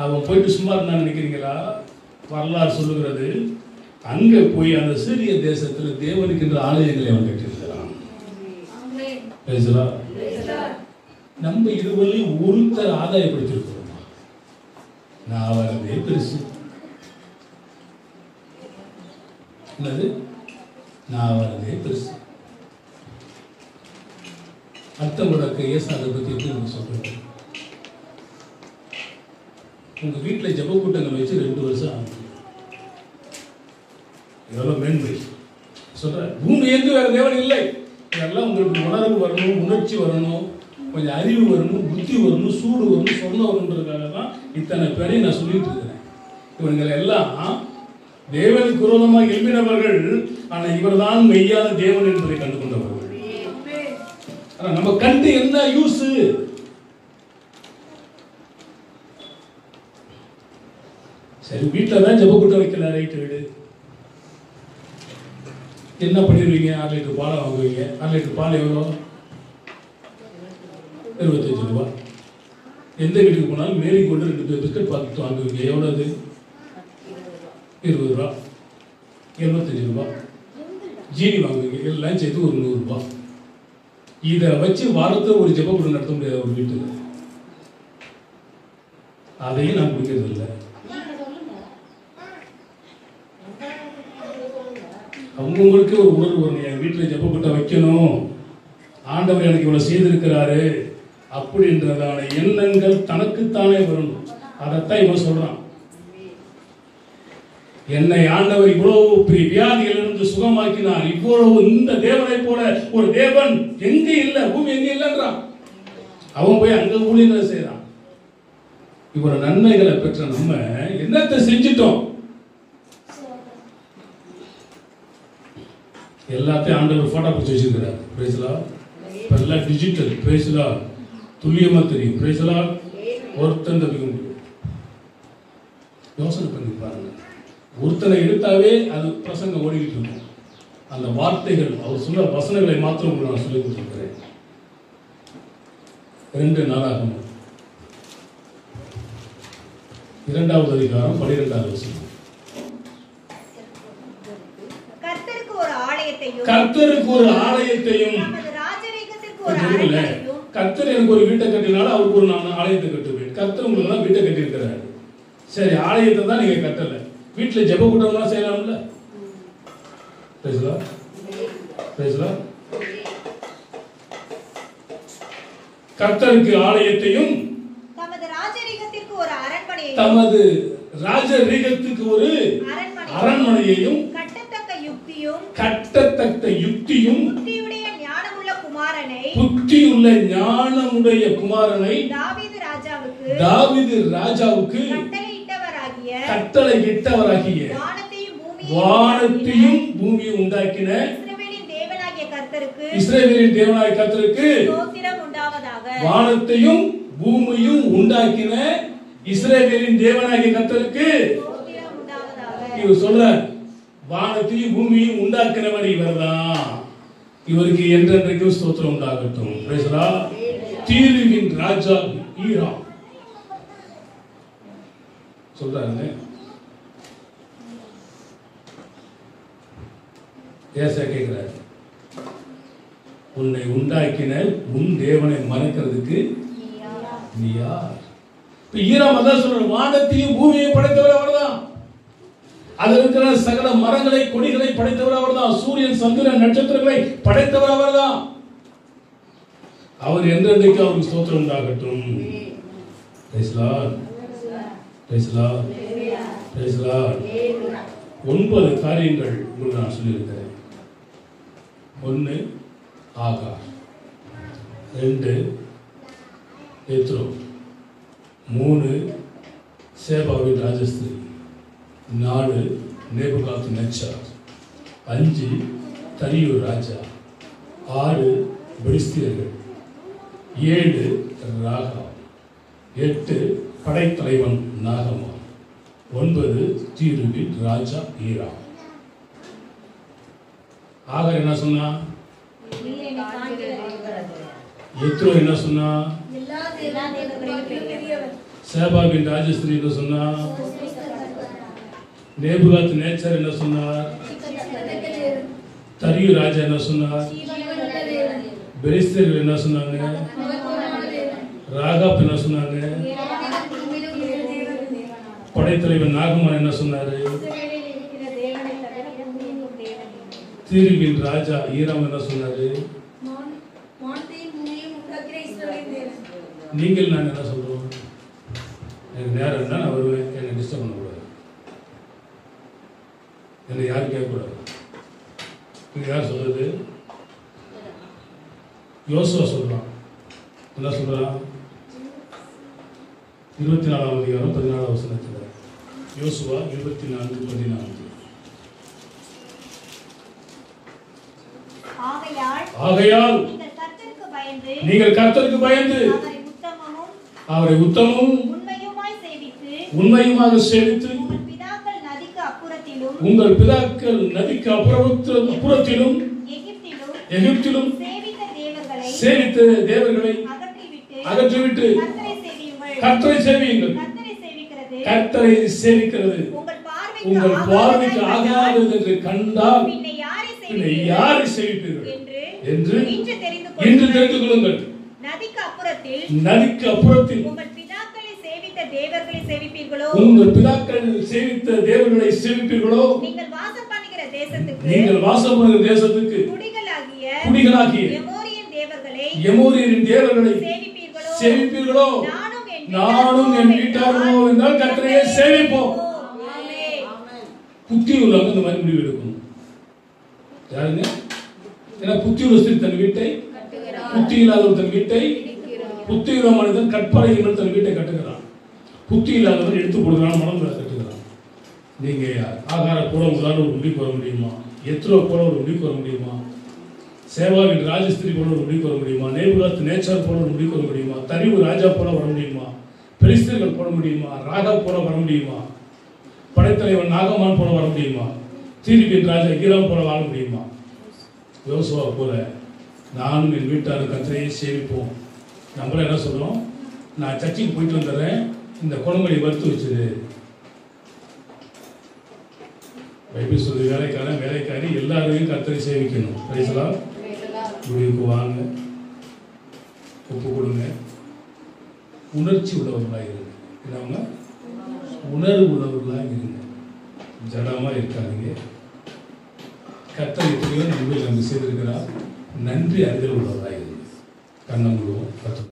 அவன் போயிட்டு சும்மா இருந்தான்னு நினைக்கிறீங்களா? வரலாறு சொல்லுகிறது, அங்க போய் அந்த சிறிய தேசத்துல தேவனுக்கு என்ற ஆலயங்களை அவன் கட்டியிருக்கிறான். நம்ம இதுவரை ஒருத்தர் ஆதாயப்படுத்திருக்கிறோம். நான் வரதே பெருசு. என்னது? நான் வரதே பெருசு. அர்த்தம் முடக்க ஏசாதை பத்தி எப்படி சொல்றேன்? உங்க வீட்டில் ஜப கூட்டங்கள் வச்சு 2 வருஷம் ஆகுது. எவ்வளவு மேன்மை சொல்ற. பூமி எங்கு வேற தேவன் இல்லை. இதெல்லாம் உங்களுக்கு உணர்வு வரணும், உணர்ச்சி வரணும், கொஞ்சம் அறிவு வரணும், புத்தி வரணும், சூடு வரணும், சொன்ன வரணுன்றதுக்காக தான் இத்தனை பேரையும் நான் சொல்லிட்டு இருக்கிறேன். இவர்கள் எல்லாம் தேவனுக்கு விரோதமாக எழுப்பினவர்கள். ஆனா இவர் தான் மெய்யான தேவன் என்பதை கண்டு கொண்டவர்கள். ஆனா நம்ம கண்டு என்ன யூஸ்? சரி, வீட்டில் தான் ஜெப கூட்டம் வைக்கல, ரைட்டு வீடு. என்ன பண்ணிடுவீங்க? 6 லிட்டர் பாலை வாங்குவீங்க. 6 லிட்டர் பால் எவ்வளோ? 25 ரூபா. எந்த வீட்டுக்கு போனாலும் மேரி கொண்டு 2 பிஸ்கட் பாக்கெட் வாங்குவீங்க. எவ்வளவு? 20 ரூபா. 75 ரூபா. ஜீனி வாங்குவீங்க. எல்லாம் சேர்த்து ஒரு 100 ரூபா. இதை வச்சு வாரத்தை ஒரு ஜெப கூட்டம் நடத்த முடியாது ஒரு வீட்டில். அதையும் நான் குடிக்கிறது இல்லை. அவங்களுக்கு ஒரு உணர்வு வரும், என் வீட்டில் ஜெப கூட்டம் வைக்கணும், ஆண்டவர் எனக்கு இவ்வளவு செய்திருக்கிறாரு அப்படின்றதான எண்ணங்கள் தனக்குத்தானே வரணும். அதைத்தான் இவன் சொல்றான். என்னை ஆண்டவர் இவ்வளவு பெரிய வியாதிகளிலிருந்து சுகமாக்கினார், இவ்வளவு இந்த தேவனை போல ஒரு தேவன் எங்க இல்ல, பூமி எங்க இல்லைன்றான். அவன் போய் அங்க ஊழியங்களை செய்யறான். இவ்வளவு நன்மைகளை பெற்ற நம்ம என்னத்தை செஞ்சிட்டோம்? எல்லாத்தையும் ஆண்டவர் போட்டோ பிடிச்சி வச்சிருக்கிறார். பிரைஸ்லா. எல்லாம் டிஜிட்டல். பிரைஸ்லா. துல்லியமா தெரியும். பிரைஸ்லா. ஒருத்தன் தப்பிக்க முடியும். யோசனை பண்ணி பாருங்க. ஒருத்தனை எடுத்தாவே அது பிரசங்கம் ஓடிக்கிட்டு இருக்கும். அந்த வார்த்தைகள், அவர் சொல்ற வசனங்களை மாத்திரம் உங்களுக்கு நான் சொல்லிக் கொடுத்திருக்கிறேன். 2 நாளாகமம் 2வது அதிகாரம் 12வது வசனம். கர்த்தருக்கு ஒரு ஆலயத்தையும், கர்த்தர் எனக்கு ஒரு வீட்டை கட்டினாலும் அவருக்கு ஒரு நான் ஆலயத்தை கட்டுவேன். கர்த்தர் உங்களுக்கு தான் வீட்டை கட்டி இருக்கிறாரு. சரி, ஆலயத்தை தான் நீங்க கட்டல, வீட்டுல ஜெப கூட்டம்லாம் செய்யலாம்ல. பேசலாம் பேசலாம். கர்த்தருக்கு ஆலயத்தையும் தமது ராஜரீகத்துக்கு ஒரு அரண்மனையையும் கட்டத்தக்க யுக்தியும் புத்தியுள்ள ஞானமுடைய குமாரனை தாவீது ராஜாவுக்கு கட்டளையிட்டவராகிய வானத்தையும் பூமியும் உண்டாக்கின இஸ்ரவேலின் தேவனாகிய கர்த்தருக்கு வானத்தையும் பூமியும் உண்டாக்கின இஸ்ரவேலின் தேவனாகிய கர்த்தருக்கு இவர் சொல்ற, வானத்தையும் பூமியும் உண்டாக்கினவர் இவர்தான், இவருக்கு என்றென்றைக்கும் ஸ்தோத்திரம் உண்டாகட்டும். தீருவின் ராஜா ஈராம் சொல்றாங்க. ஏசா கேட்கிறார், உன்னை உண்டாக்கின உன் தேவனை மறைக்கிறதுக்கு நீ யார்? ஈராம் அதான் சொல்ற, வானத்தையும் பூமியை படைத்தவர் அவர்தான், அதில் இருக்கிற சகல மரங்களை கொடிகளை படைத்தவர் அவர்தான், சூரியன் சந்திரன் நட்சத்திரங்களை படைத்தவர் அவர்தான். அவர் என்றென்றைக்கு அவருக்கு ஸ்தோத்திரம் உண்டாகட்டும். Praise Lord, praise Lord, praise Lord. 9 காரியங்கள் உங்களுக்கு நான் சொல்லியிருக்கிறேன். 1 ஆகார், 2 எத்ரோ, 3 சேபாவின் ராஜஸ்திரி, 4 நேபுகாத்நேச்சார், 5 தரியு ராஜா, 6 பெலிஸ்தியர்கள், 7 ராகா, 8 படைத்தலைவன் நாகமா, 9 தீருவின் ராஜா ஈராம். ஆகார் என்ன சொன்னா? எத்ரோ என்ன சொன்னா? சேபாவின் ராஜஸ்திரி என்ன சொன்னா? நேபுகாத்நேச்சார் என்ன சொன்னார்? தரியு ராஜா என்ன சொன்னார்? பெலிஸ்தியர்கள் என்ன சொன்னாங்க? ராகாப் என்ன சொன்னாங்க? படைத்தலைவன் நாகமான் என்ன சொன்னாரு? தீருவின் ராஜா ஈராம் என்ன சொன்னாரு? நீங்கள் நான் என்ன சொல்றோம்? எனக்கு நேரம் இருந்தா நான் வருவேன், என்னை டிஸ்டர்ப் பண்ணக்கூடாது, என்னை யாரும் கேட்கக்கூடாது. நீங்க யார் சொல்றது? யோசுவா சொல்றான். என்ன சொல்றான்? 24ஆம் அதிகாரம் 14ஆம் வசனத்துல. யோசுவா 24:14. ஆகையால் நீங்கள் கர்த்தருக்கு பயந்து அவரை உத்தமமும் உண்மையுமாக சேவித்து உங்கள் பிதாக்கள் நதிக்கு அப்புறத்திலும் எகிப்திலும் சேவித்த தேவர்களை அகற்றிவிட்டு கர்த்தரை சேவியுங்கள். கர்த்தரை சேவிக்கிறது உங்கள் பார்வைக்கு ஆகாதது என்று கண்டால் பின்ன யாரை சேவிப்பீர்கள் என்று இன்று தெரிந்து கொள்ளுங்கள். நதிக்கு அப்புறத்தில் உங்கள் பிதாக்கள் சேவித்த தேவர்களை சேவிப்பீர்களோ நீங்கள் வாசம் பண்ணுகிற தேசத்துக்கு குடிகளாகிய எமோரியரின் தேவர்களை சேவிப்பீர்களோ நானும் என் வீட்டார்களோ என்றால் கர்த்தரையே சேவிப்போம். புத்தி உள்ளவங்க இந்த மாதிரி முடிவு எடுக்கணும். யாருங்க? ஏன்னா புத்தி உள்ள ஸ்திரீ தன் வீட்டை, புத்தி இல்லாதவர் தன் வீட்டை, புத்தி உள்ள மனிதன் கற்பனை தன் வீட்டை கட்டுகிறான். புத்தி இல்லாதவன் எடுத்து கொடுக்கிறான், மனம் கட்டுகிறான். நீங்க ஆகார போல உங்களால் ஒரு முடிவுக்கு வர முடியுமா? எத்ரோ போல ஒரு முடிவுக்கு வர முடியுமா? சேவாவின் ராஜஸ்திரி போல ஒரு முடிவுக்கு வர முடியுமா? நேபுகாத் நேச்சார் போல ஒரு முடிவுக்கு வர முடியுமா? தரிவு ராஜா போல வர முடியுமா? பெலிஸ்தர்கள் போட முடியுமா? ராகா போல வர முடியுமா? படைத்தலைவன் நாகமான் போல வர முடியுமா? தீரிபின் ராஜா ஈராம் போல வாழ முடியுமா? யோசுவா போல நானும் என் வீட்டாரும் கர்த்தரையே சேவிப்போம். நம்மள என்ன சொல்றோம்? நான் சர்ச்சுக்கு போயிட்டு வந்துடுறேன், இந்த குழம்பை வறுத்து வச்சுது. பைபிள் சொல்லி வேலைக்காரி எல்லாரையும் கர்த்தரை சேவிக்கணும். பேசலாம், முடிவுக்கு வாங்க, ஒப்பு கொடுங்க, உணர்ச்சி உள்ளவர்களாக இருங்க. என்னவங்க? உணர்வு உள்ளவர்களாக இருங்க, ஜடமா இருக்காதீங்க. கர்த்தர் எத்தனையோ நன்மை நம்ம செய்திருக்கிறார். நன்றி அறிதல் உள்ளவர்களாக இருங்க. கண்ணம் முழுவதும்